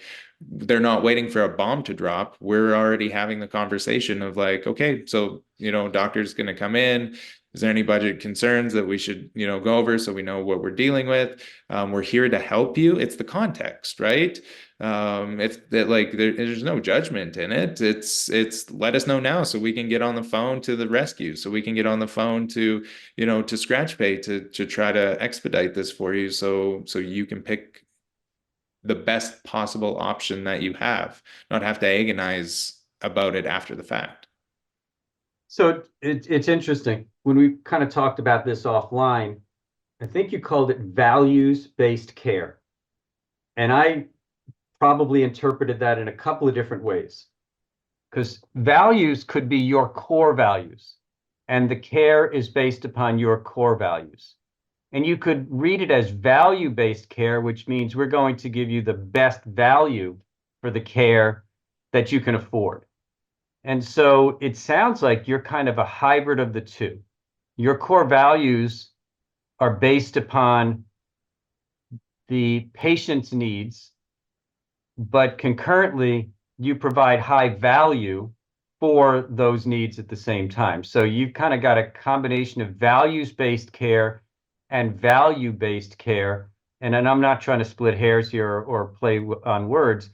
they're not waiting for a bomb to drop. We're already having the conversation of like, okay, so, doctor's going to come in. Is there any budget concerns that we should, go over so we know what we're dealing with? We're here to help you. It's the context, right? It's that like there's no judgment in it. It's let us know now so we can get on the phone to the rescue, so we can get on the phone to, to scratch pay to try to expedite this for you, so you can pick the best possible option that you have, not have to agonize about it after the fact. So it's interesting. When we kind of talked about this offline, I think you called it values-based care. And I probably interpreted that in a couple of different ways. Because values could be your core values, and the care is based upon your core values. And you could read it as value-based care, which means we're going to give you the best value for the care that you can afford. And so it sounds like you're kind of a hybrid of the two. Your core values are based upon the patient's needs, but concurrently, you provide high value for those needs at the same time. So you've kind of got a combination of values-based care and value-based care. And I'm not trying to split hairs here or play on words,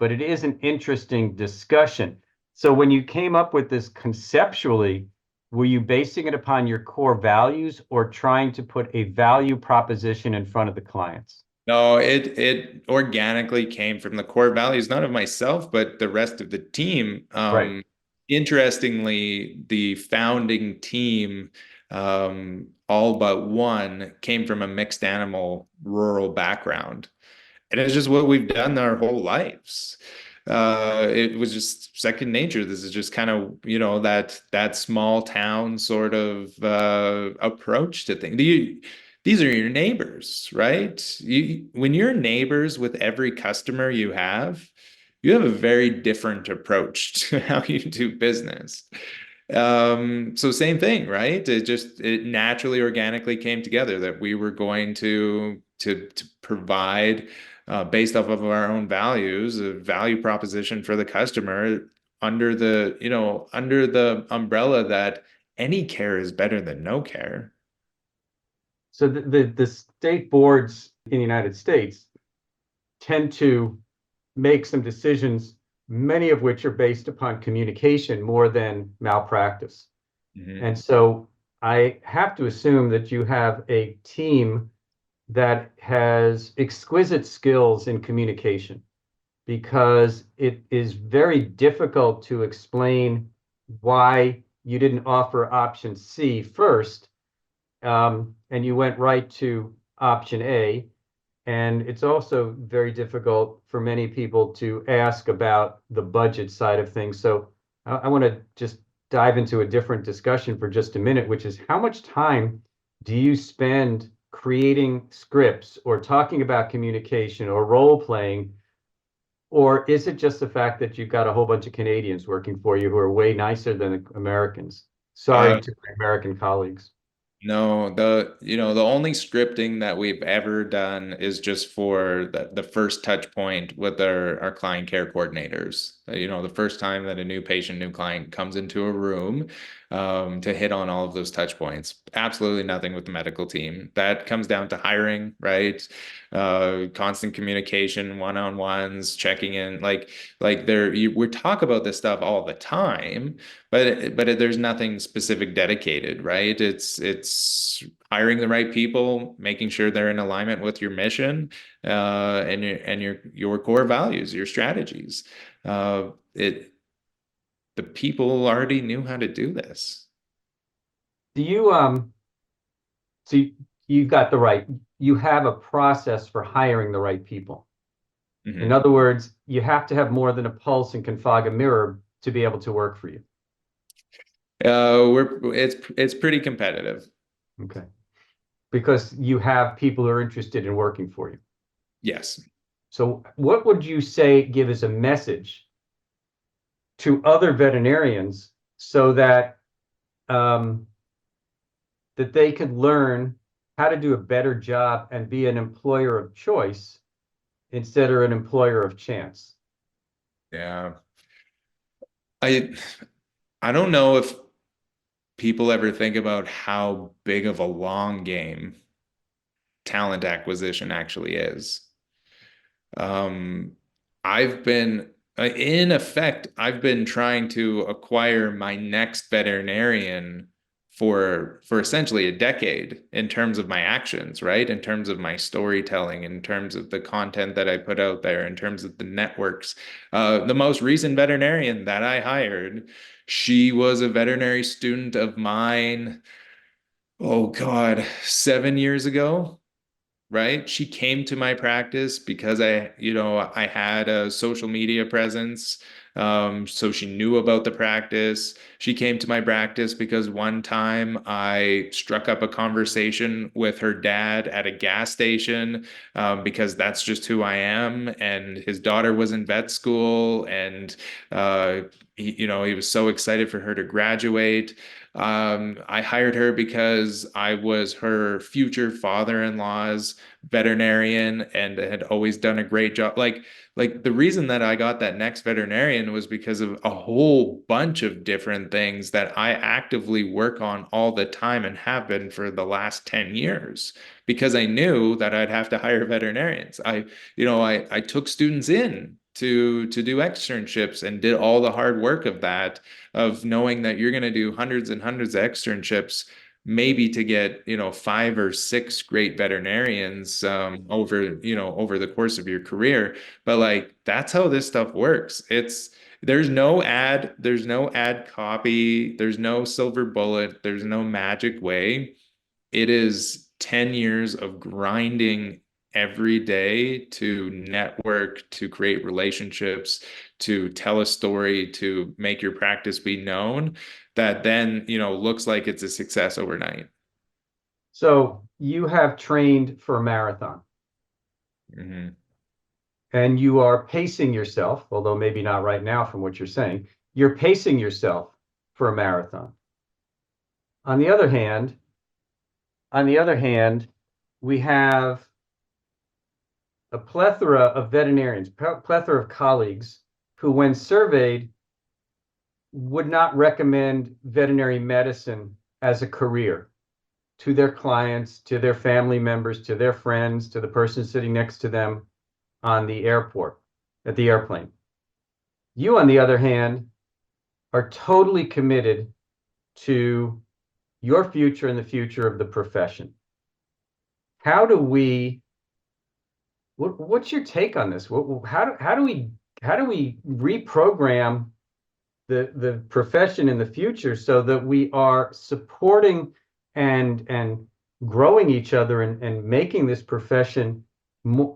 but it is an interesting discussion. So when you came up with this conceptually, were you basing it upon your core values or trying to put a value proposition in front of the clients? No, it organically came from the core values, not of myself, but the rest of the team. Right. Interestingly, the founding team, all but one, came from a mixed animal rural background. And it's just what we've done our whole lives. It was just second nature. This is just kind of, that small town sort of approach to things. These are your neighbors, right? When you're neighbors with every customer you have a very different approach to how you do business. So same thing, right? It naturally, organically came together that we were going to provide, based off of our own values, a value proposition for the customer under the umbrella that any care is better than no care. So the state boards in the United States tend to make some decisions, many of which are based upon communication more than malpractice. Mm-hmm. And so I have to assume that you have a team that has exquisite skills in communication, because it is very difficult to explain why you didn't offer option C first, and you went right to option A. And it's also very difficult for many people to ask about the budget side of things. So I want to just dive into a different discussion for just a minute, which is how much time do you spend creating scripts or talking about communication or role playing? Or is it just the fact that you've got a whole bunch of Canadians working for you who are way nicer than Americans? Sorry Uh, to my American colleagues. No, the only scripting that we've ever done is just for the first touch point with our client care coordinators. The first time that a new patient, new client comes into a room, to hit on all of those touch points. Absolutely nothing with the medical team. That comes down to hiring, right? Constant communication, one-on-ones, checking in, we talk about this stuff all the time, but there's nothing specific dedicated, right? It's hiring the right people, making sure they're in alignment with your mission, and your core values, your strategies. It The people already knew how to do this. Do you so you've got you have a process for hiring the right people. In Mhm. other words, you have to have more than a pulse and can fog a mirror to be able to work for you. It's pretty competitive. Okay. Because you have people who are interested in working for you. Yes. So what would you say give as a message to other veterinarians so um, that they could learn how to do a better job and be an employer of choice instead of an employer of chance? Yeah. I I don't know if people ever think about how big of a long game talent acquisition actually is. Um, I've been, in effect, I've been trying to acquire my next veterinarian for essentially a decade in terms of my actions, right? In terms of my storytelling, in terms of the content that I put out there, in terms of the networks. The most recent veterinarian that I hired, she was a veterinary student of mine, oh God, 7 years ago, right? She came to my practice because I had a social media presence. So she knew about the practice. She came to my practice because one time I struck up a conversation with her dad at a gas station, because that's just who I am. And his daughter was in vet school, and he was so excited for her to graduate. I hired her because I was her future father-in-law's veterinarian and had always done a great job. Like the reason that I got that next veterinarian was because of a whole bunch of different things that I actively work on all the time and have been for the last 10 years, because I knew that I'd have to hire veterinarians. I took students in to do externships and did all the hard work of that, of knowing that you're going to do hundreds and hundreds of externships, maybe to get 5 or 6 great veterinarians, over the course of your career. But like, that's how this stuff works. There's no ad copy, there's no silver bullet, there's no magic way. It is 10 years of grinding every day to network, to create relationships, to tell a story, to make your practice be known, that then, looks like it's a success overnight. So you have trained for a marathon Hmm. and you are pacing yourself, although maybe not right now from what you're saying, you're pacing yourself for a marathon. On the other hand, on the other hand, we have a plethora of veterinarians, plethora of colleagues who, when surveyed, would not recommend veterinary medicine as a career to their clients, to their family members, to their friends, to the person sitting next to them on the airport, at the airplane. You, on the other hand, are totally committed to your future and the future of the profession. How do we, what's your take on this? How do we reprogram the profession in the future so that we are supporting and growing each other and making this profession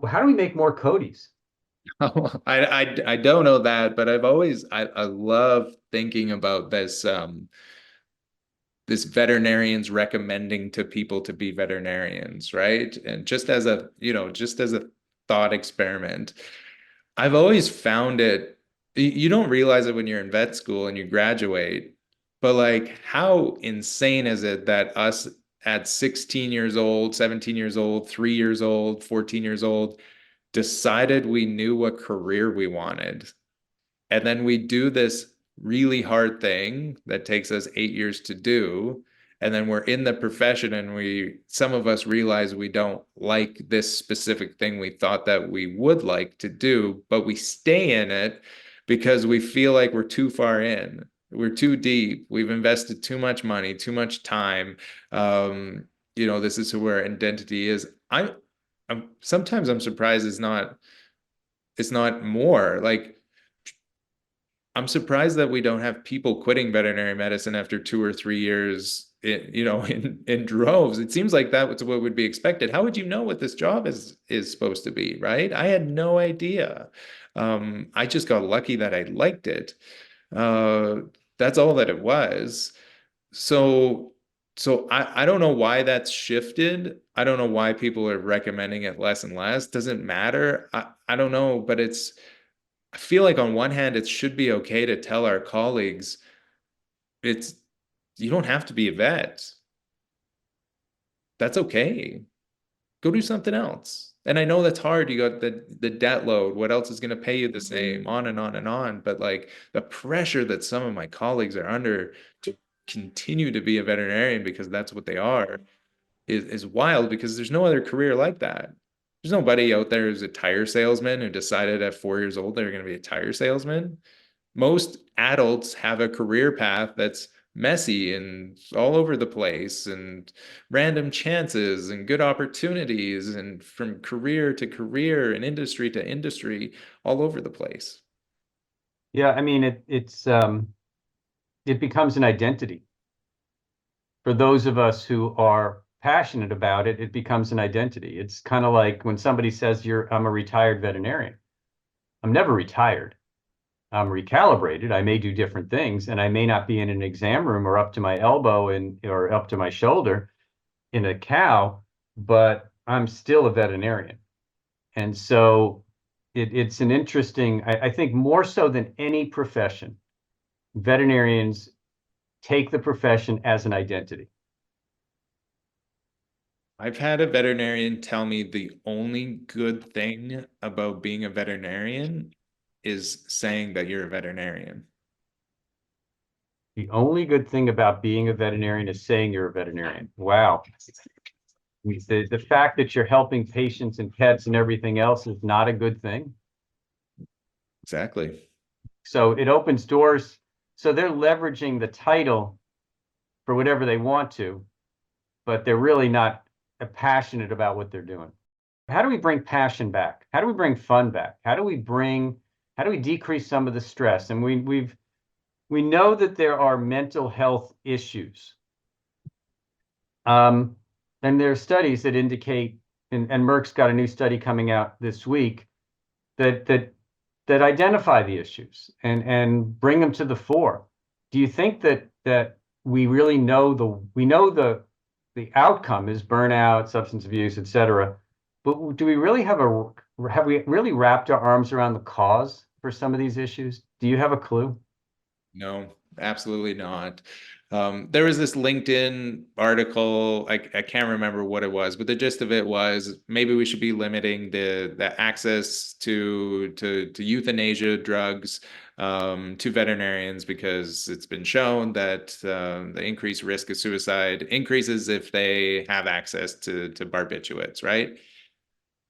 How do we make more Codys? I don't know that, but I love thinking about this veterinarians recommending to people to be veterinarians, right? And just as a thought experiment, I've always found it, you don't realize it when you're in vet school and you graduate, but like how insane is it that us at 16 years old, 17 years old, 3 years old, 14 years old, decided we knew what career we wanted. And then we do this really hard thing that takes us 8 years to do. And then we're in the profession and some of us realize we don't like this specific thing we thought that we would like to do, but we stay in it because we feel like we're too far in. We're too deep. We've invested too much money, too much time. This is who our identity is. Sometimes I'm surprised it's not more. Like I'm surprised that we don't have people quitting veterinary medicine after 2 or 3 years in droves. It seems like that's what would be expected. How would you know what this job is supposed to be, right? I had no idea. I just got lucky that I liked it. Uh, that's all that it was. So I don't know why that's shifted. I don't know why people are recommending it less and less. Doesn't matter. I don't know, but I feel like on one hand, it should be okay to tell our colleagues it's you don't have to be a vet. That's okay. Go do something else. And I know that's hard. You got the debt load. What else is going to pay you the same? On and on and on. But like the pressure that some of my colleagues are under to continue to be a veterinarian because that's what they are is wild because there's no other career like that. There's nobody out there who's a tire salesman who decided at 4 years old they were going to be a tire salesman. Most adults have a career path that's messy and all over the place and random chances and good opportunities and from career to career and industry to industry all over the place. Yeah, I mean it becomes an identity. For those of us who are passionate about it, it becomes an identity. It's kind of like when somebody says I'm a retired veterinarian. I'm never retired. I'm recalibrated. I may do different things, and I may not be in an exam room or up to my elbow or up to my shoulder in a cow, but I'm still a veterinarian. And so it's an interesting, I think more so than any profession, veterinarians take the profession as an identity. I've had a veterinarian tell me the only good thing about being a veterinarian is saying that you're a veterinarian. The only good thing about being a veterinarian is saying you're a veterinarian. Wow. The fact that you're helping patients and pets and everything else is not a good thing. Exactly. So it opens doors. So they're leveraging the title for whatever they want to, but they're really not passionate about what they're doing. How do we bring passion back? How do we bring fun back? How do we decrease some of the stress? And we know that there are mental health issues. And there are studies that indicate, and Merck's got a new study coming out this week that identify the issues and bring them to the fore. Do you think that we really know the outcome is burnout, substance abuse, et cetera, but do we really have we really wrapped our arms around the cause for some of these issues? Do you have a clue? No, absolutely not. There was this LinkedIn article, I can't remember what it was, but the gist of it was maybe we should be limiting the access to euthanasia drugs to veterinarians because it's been shown that the increased risk of suicide increases if they have access to barbiturates, right?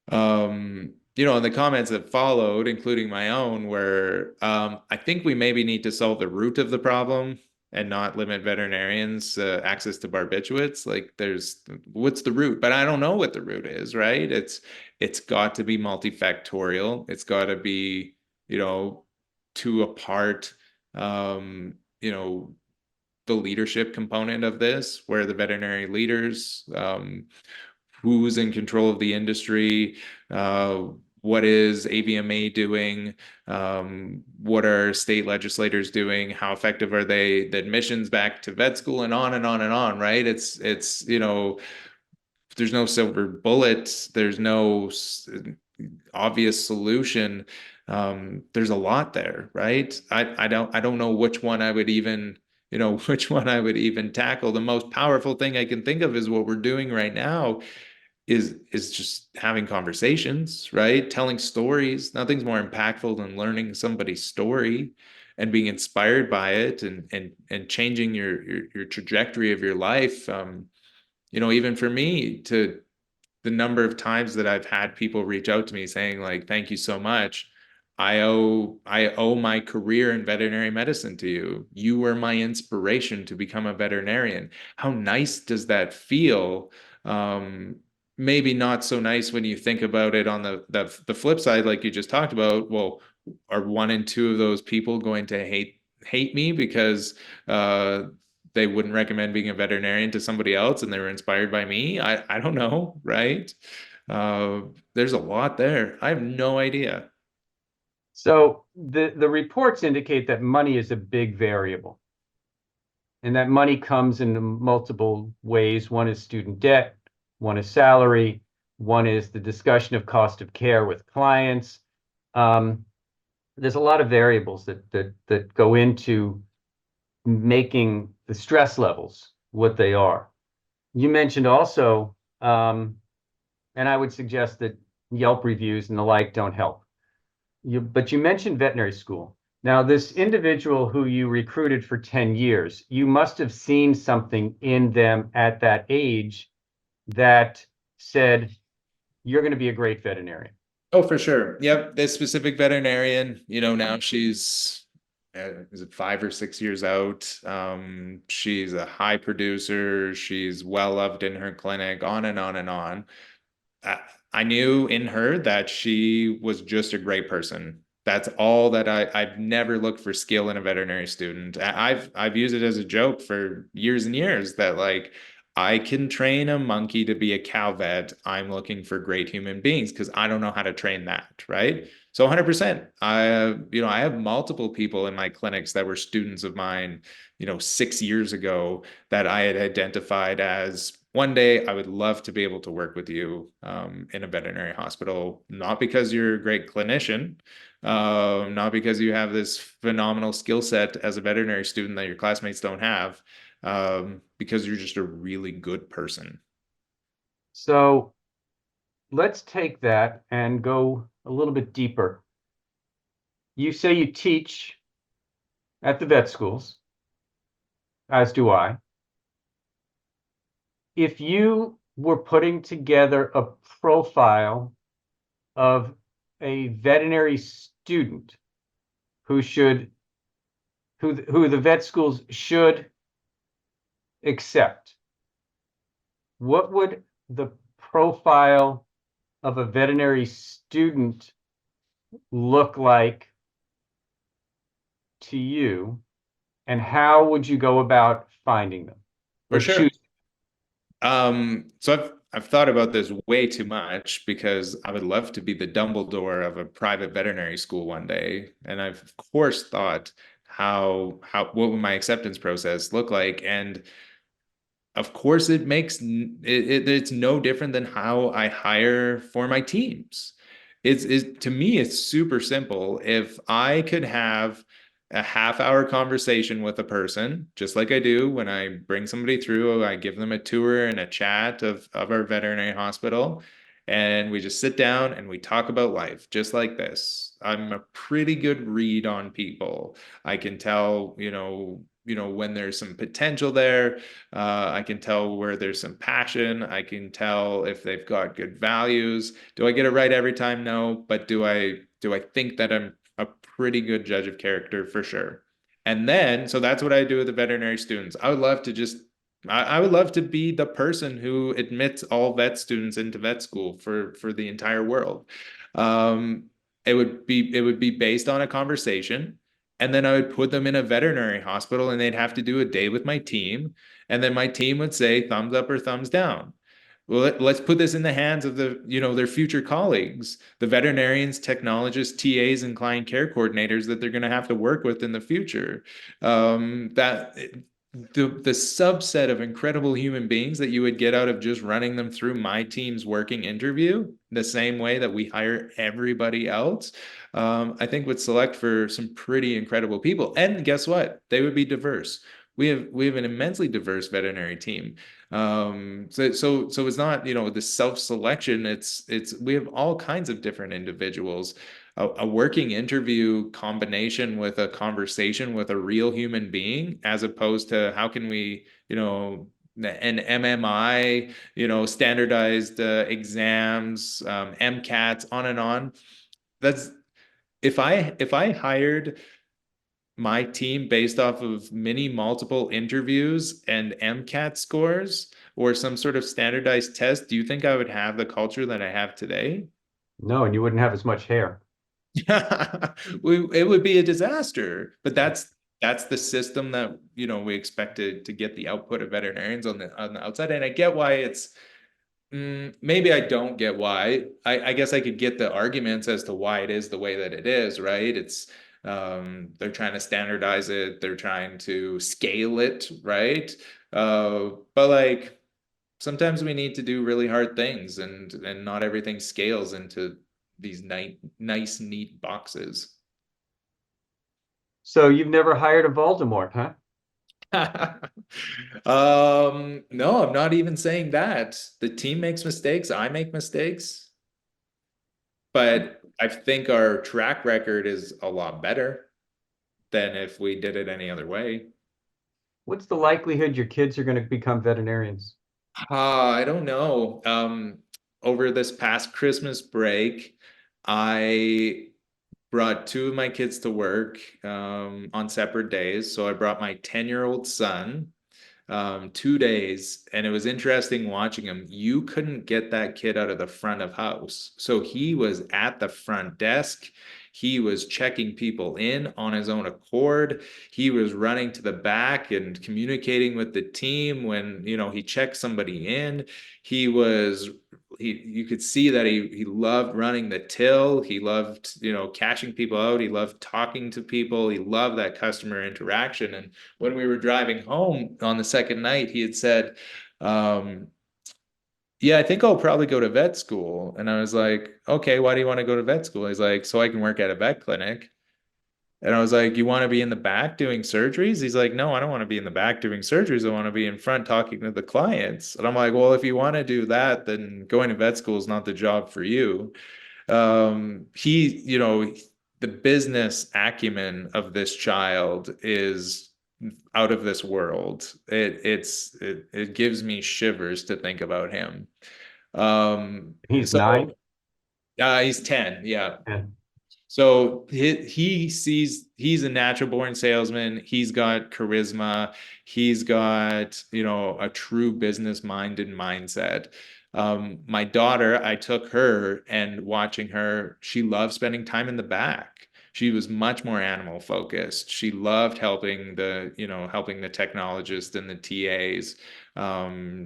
And the comments that followed, including my own, were I think we maybe need to solve the root of the problem and not limit veterinarians access to barbiturates. Like what's the root? But I don't know what the root is, right? It's got to be multifactorial. It's got to be, two apart, the leadership component of this, where the veterinary leaders who's in control of the industry, what is AVMA doing, what are state legislators doing, how effective are they, the admissions back to vet school, and on and on and on, right? It's there's no silver bullet, there's no obvious solution. There's a lot there, right? I don't know which one I would even, which one I would even tackle. The most powerful thing I can think of is what we're doing right now is just having conversations, right? Telling stories. Nothing's more impactful than learning somebody's story and being inspired by it, and changing your trajectory of your life. Even for me, to the number of times that I've had people reach out to me saying, like, thank you so much. I owe my career in veterinary medicine to you. You were my inspiration to become a veterinarian. How nice does that feel? Um, Maybe not so nice when you think about it on the flip side, like you just talked about. Well, are one and two of those people going to hate me because they wouldn't recommend being a veterinarian to somebody else and they were inspired by me? I don't know, right? Uh, there's a lot there. I have no idea. So the reports indicate that money is a big variable, and that money comes in multiple ways. One is student debt, one is salary, one is the discussion of cost of care with clients. Um, there's a lot of variables that go into making the stress levels what they are. You mentioned also, and I would suggest that Yelp reviews and the like don't help. But you mentioned veterinary school. Now, this individual who you recruited for 10 years, you must have seen something in them at that age that said, you're going to be a great veterinarian. Oh, for sure. Yep. This specific veterinarian, now she's, is it 5 or 6 years out? She's a high producer. She's well loved in her clinic, on and on and on. I, I knew in her that she was just a great person. That's all that I've never looked for skill in a veterinary student. I've used it as a joke for years and years that, like, I can train a monkey to be a cow vet. I'm looking for great human beings because I don't know how to train that, right? So 100%. I have multiple people in my clinics that were students of mine, 6 years ago, that I had identified as, one day I would love to be able to work with you in a veterinary hospital, not because you're a great clinician, not because you have this phenomenal skill set as a veterinary student that your classmates don't have, because you're just a really good person. So let's take that and go a little bit deeper. You say you teach at the vet schools, as do I. If you were putting together a profile of a veterinary student who should who the vet schools should accept, what would the profile of a veterinary student look like to you, and how would you go about finding them For or sure. choosing? So I've thought about this way too much because I would love to be the Dumbledore of a private veterinary school one day. And I've of course thought what would my acceptance process look like? And of course it's no different than how I hire for my teams. To me, it's super simple. If I could have a half-hour conversation with a person, just like I do when I bring somebody through, I give them a tour and a chat of our veterinary hospital, and we just sit down and we talk about life, just like this. I'm a pretty good read on people. I can tell, when there's some potential there. I can tell where there's some passion. I can tell if they've got good values. Do I get it right every time? No, but do I think that I'm a pretty good judge of character? For sure. And then, so that's what I do with the veterinary students. I would love to be the person who admits all vet students into vet school for the entire world. Um, it would be based on a conversation, and then I would put them in a veterinary hospital and they'd have to do a day with my team. And then my team would say thumbs up or thumbs down. Well, let's put this in the hands of their future colleagues, the veterinarians, technologists, TAs, and client care coordinators that they're going to have to work with in the future. That the subset of incredible human beings that you would get out of just running them through my team's working interview, the same way that we hire everybody else, I think would select for some pretty incredible people. And guess what? They would be diverse. We have an immensely diverse veterinary team. So it's not, the self-selection. It's we have all kinds of different individuals. A working interview combination with a conversation with a real human being, as opposed to how can we, an MMI, standardized exams, MCATs, on and on. That's if I hired my team based off of many multiple interviews and MCAT scores or some sort of standardized test, do you think I would have the culture that I have today? No, and you wouldn't have as much hair. It would be a disaster. But that's the system that we expect to get the output of veterinarians on the outside. And I get why it's maybe I don't get why. I guess I could get the arguments as to why it is the way that it is, right? It's they're trying to standardize it, they're trying to scale it, right? But like sometimes we need to do really hard things, and not everything scales into these nice, neat boxes. So you've never hired a Voldemort, huh? No, I'm not even saying that. The team makes mistakes, I make mistakes, but I think our track record is a lot better than if we did it any other way. What's the likelihood your kids are going to become veterinarians? I don't know. Over this past Christmas break, I brought two of my kids to work on separate days. So I brought my 10-year-old son 2 days, and it was interesting watching him. You couldn't get that kid out of the front of house. So he was at the front desk. He was checking people in on his own accord. He was running to the back and communicating with the team when, he checked somebody in. He was you could see that he loved running the till. He loved, cashing people out. He loved talking to people. He loved that customer interaction. And when we were driving home on the second night, he had said, yeah, I think I'll probably go to vet school. And I was like, okay, why do you want to go to vet school? He's like, so I can work at a vet clinic. And I was like, you want to be in the back doing surgeries? He's like, no, I don't want to be in the back doing surgeries. I want to be in front talking to the clients. And I'm like, well, if you want to do that, then going to vet school is not the job for you. The business acumen of this child is out of this world. It gives me shivers to think about him. He's So 9. he's 10, yeah. Yeah. So he sees he's a natural born salesman. He's got charisma. He's got, a true business minded mindset. My daughter, I took her, and watching her, she loved spending time in the back. She was much more animal focused. She loved helping the technologists and the TAs.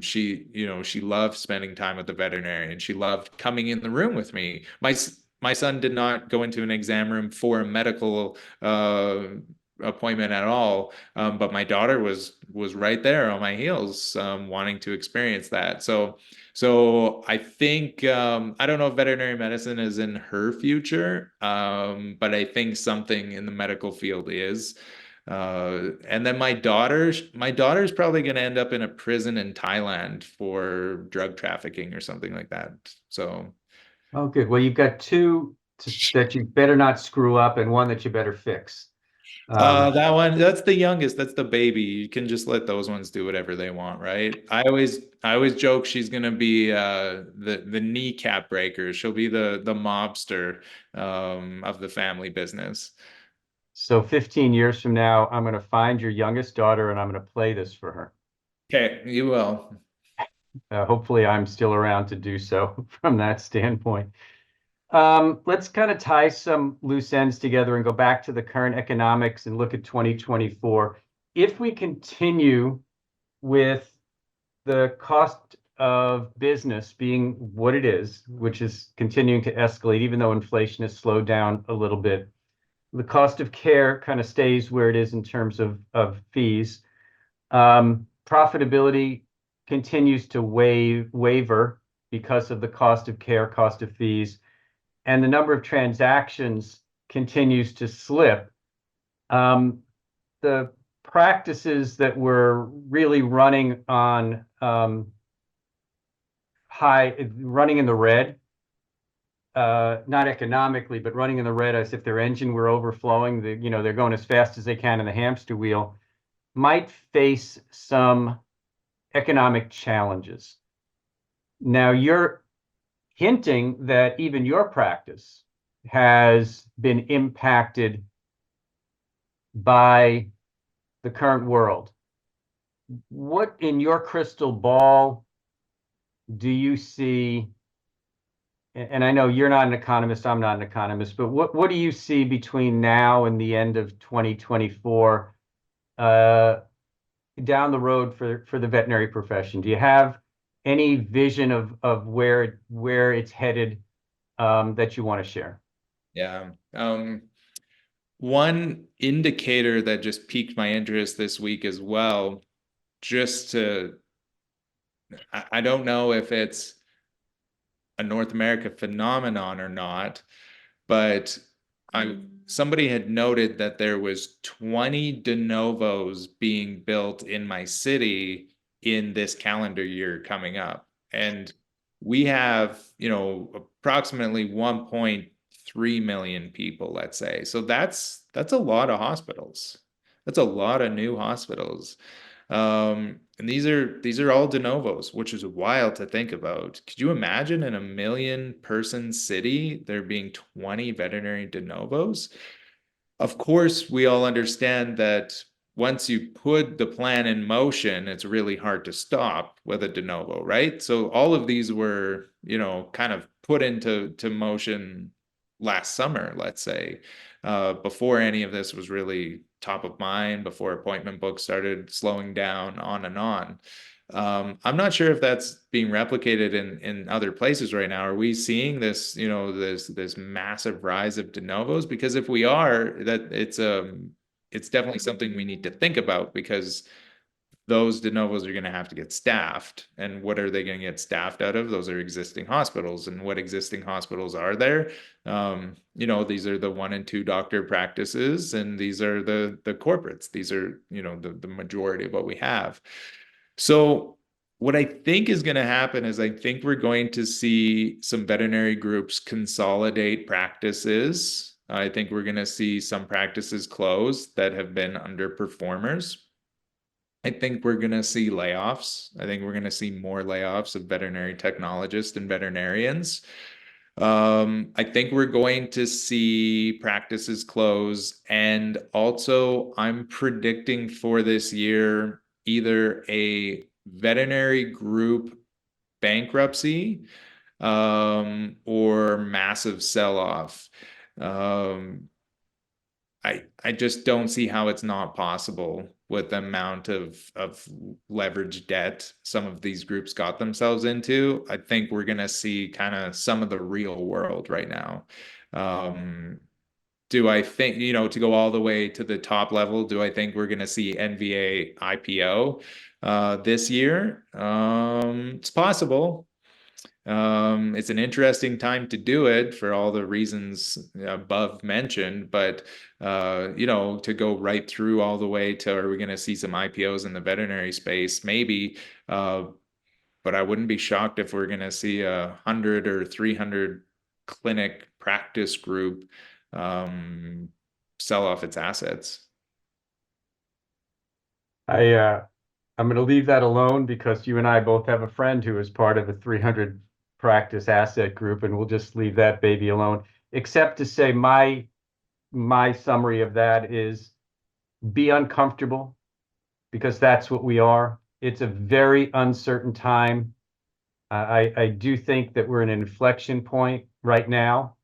She loved spending time with the veterinarian. She loved coming in the room with me. My son did not go into an exam room for a medical appointment at all, but my daughter was right there on my heels, wanting to experience that. So I think I don't know if veterinary medicine is in her future, but I think something in the medical field is. And then my daughter's probably going to end up in a prison in Thailand for drug trafficking or something like that. So. Oh, good. Well, you've got two that you better not screw up and one that you better fix. That one, that's the youngest, that's the baby. You can just let those ones do whatever they want, right? I always joke she's gonna be the kneecap breaker. She'll be the mobster of the family business. So 15 years from now, I'm going to find your youngest daughter and I'm going to play this for her. Okay, you will. Hopefully, I'm still around to do so from that standpoint. Let's kind of tie some loose ends together and go back to the current economics and look at 2024. If we continue with the cost of business being what it is, which is continuing to escalate, even though inflation has slowed down a little bit, the cost of care kind of stays where it is in terms of fees. Profitability continues to waver because of the cost of care, cost of fees, and the number of transactions continues to slip. The practices that were really running on running in the red, not economically, but running in the red as if their engine were overflowing, they're going as fast as they can in the hamster wheel, might face some economic challenges. Now, you're hinting that even your practice has been impacted by the current world. What in your crystal ball do you see? And I know you're not an economist, I'm not an economist, but what do you see between now and the end of 2024 down the road for the veterinary profession? Do you have any vision of where it's headed that you want to share? Yeah. One indicator that just piqued my interest this week as well, I don't know if it's a North America phenomenon or not, but somebody had noted that there was 20 de novos being built in my city in this calendar year coming up. And we have, approximately 1.3 million people, let's say. So that's a lot of hospitals. That's a lot of new hospitals. And these are all de novos, which is wild to think about. Could you imagine in a 1 million-person city there being 20 veterinary de novos? Of course, we all understand that once you put the plan in motion, it's really hard to stop with a de novo, right? So all of these were, kind of put into motion last summer, let's say, before any of this was really top of mind, before appointment books started slowing down, on and on. I'm not sure if that's being replicated in other places right now. Are we seeing this, this massive rise of de novos? Because if we are, that it's definitely something we need to think about, because those de novos are going to have to get staffed. And what are they going to get staffed out of? Those are existing hospitals. And what existing hospitals are there? These are the 1 and 2 doctor practices, and these are the corporates. These are, the majority of what we have. So what I think is going to happen is I think we're going to see some veterinary groups consolidate practices. I think we're going to see some practices close that have been underperformers. I think we're going to see layoffs. I think we're going to see more layoffs of veterinary technologists and veterinarians. I think we're going to see practices close. And also, I'm predicting for this year either a veterinary group bankruptcy or massive sell-off. I just don't see how it's not possible with the amount of leveraged debt some of these groups got themselves into. I think we're going to see kind of some of the real world right now. Do I think, to go all the way to the top level, do I think we're going to see NVA IPO this year? It's possible. It's an interesting time to do it for all the reasons above mentioned, but to go right through all the way to, are we going to see some IPOs in the veterinary space? Maybe, but I wouldn't be shocked if we're going to see 100 or 300 clinic practice group sell off its assets. I'm going to leave that alone because you and I both have a friend who is part of a 300 practice asset group, and we'll just leave that baby alone, except to say my summary of that is be uncomfortable, because that's what we are. It's a very uncertain time. I do think that we're in an inflection point right now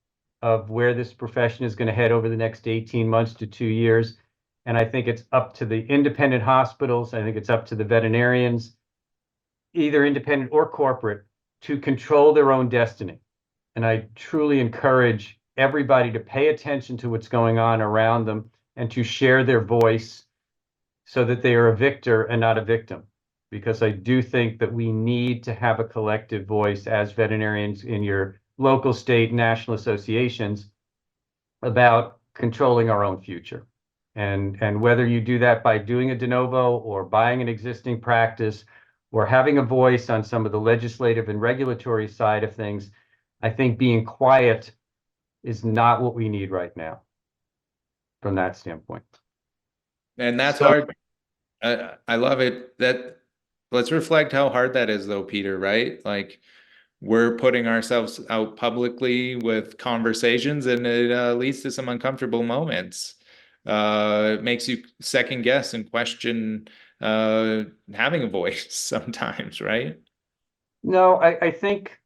of where this profession is going to head over the next 18 months to 2 years. And I think it's up to the independent hospitals. I think it's up to the veterinarians either independent or corporate, to control their own destiny. And I truly encourage everybody to pay attention to what's going on around them and to share their voice so that they are a victor and not a victim. Because I do think that we need to have a collective voice as veterinarians in your local, state, national associations about controlling our own future. And whether you do that by doing a de novo or buying an existing practice or having a voice on some of the legislative and regulatory side of things, I think being quiet is not what we need right now from that standpoint. And that's hard. I love it. Let's reflect how hard that is though, Peter, right? Like we're putting ourselves out publicly with conversations and it leads to some uncomfortable moments. It makes you second guess and question having a voice sometimes, right? No, I think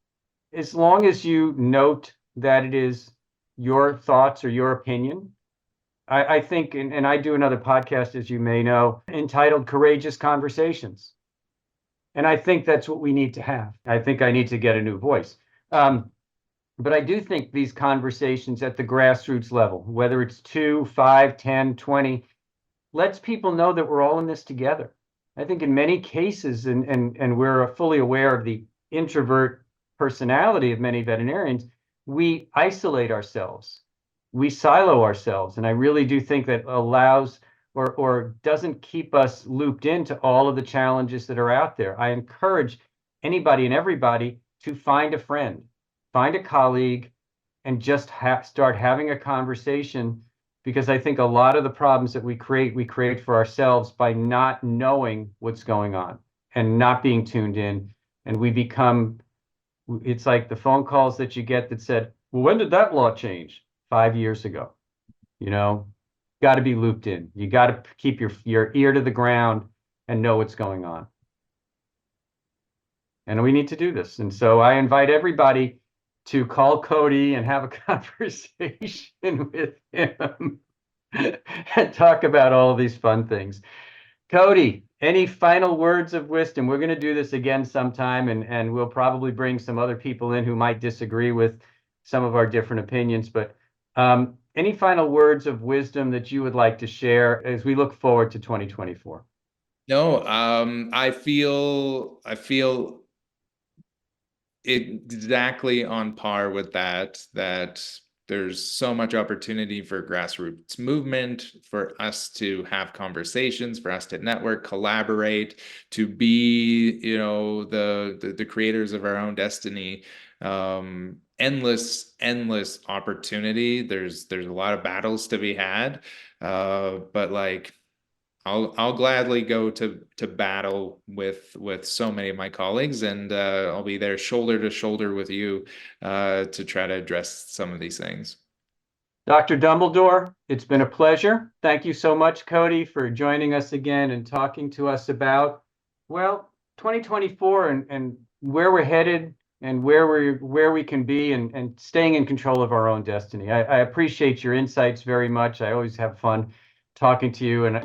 as long as you note that it is your thoughts or your opinion, I think, and I do another podcast, as you may know, entitled Courageous Conversations. And I think that's what we need to have. I think I need to get a new voice. But I do think these conversations at the grassroots level, whether it's 2, 5, 10, 20, lets people know that we're all in this together. I think in many cases, and we're fully aware of the introvert personality of many veterinarians, we isolate ourselves. We silo ourselves. And I really do think that allows or doesn't keep us looped into all of the challenges that are out there. I encourage anybody and everybody to find a friend, find a colleague, and just start having a conversation, because I think a lot of the problems that we create for ourselves by not knowing what's going on and not being tuned in. And we become, it's like the phone calls that you get that said, well, when did that law change? 5 years ago. You know, got to be looped in. You got to keep your ear to the ground and know what's going on. And we need to do this. And so I invite everybody to call Cody and have a conversation with him and talk about all of these fun things. Cody, any final words of wisdom? We're going to do this again sometime, and we'll probably bring some other people in who might disagree with some of our different opinions. But any final words of wisdom that you would like to share as we look forward to 2024? No, I feel exactly on par with that there's so much opportunity for grassroots movement, for us to have conversations, for us to network, collaborate, to be, you know, the creators of our own destiny. Endless opportunity. There's a lot of battles to be had, but like I'll gladly go to battle with so many of my colleagues, and I'll be there shoulder to shoulder with you to try to address some of these things. Dr. Dumbledore, it's been a pleasure. Thank you so much, Cody, for joining us again and talking to us about, well, 2024 and where we're headed and where we can be, and staying in control of our own destiny. I appreciate your insights very much. I always have fun talking to you, and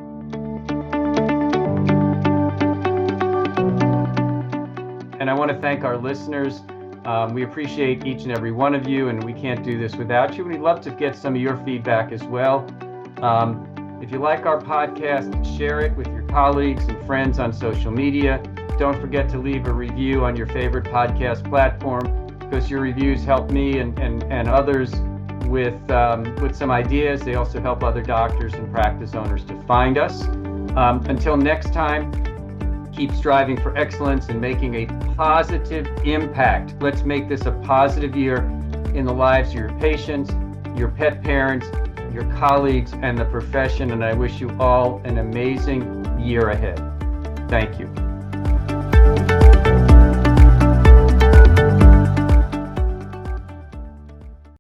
I want to thank our listeners. We appreciate each and every one of you, and we can't do this without you. We'd love to get some of your feedback as well. If you like our podcast, share it with your colleagues and friends on social media. Don't forget to leave a review on your favorite podcast platform, because your reviews help me and others with some ideas. They also help other doctors and practice owners to find us. Until next time, keep striving for excellence and making a positive impact. Let's make this a positive year in the lives of your patients, your pet parents, your colleagues, and the profession. And I wish you all an amazing year ahead. Thank you.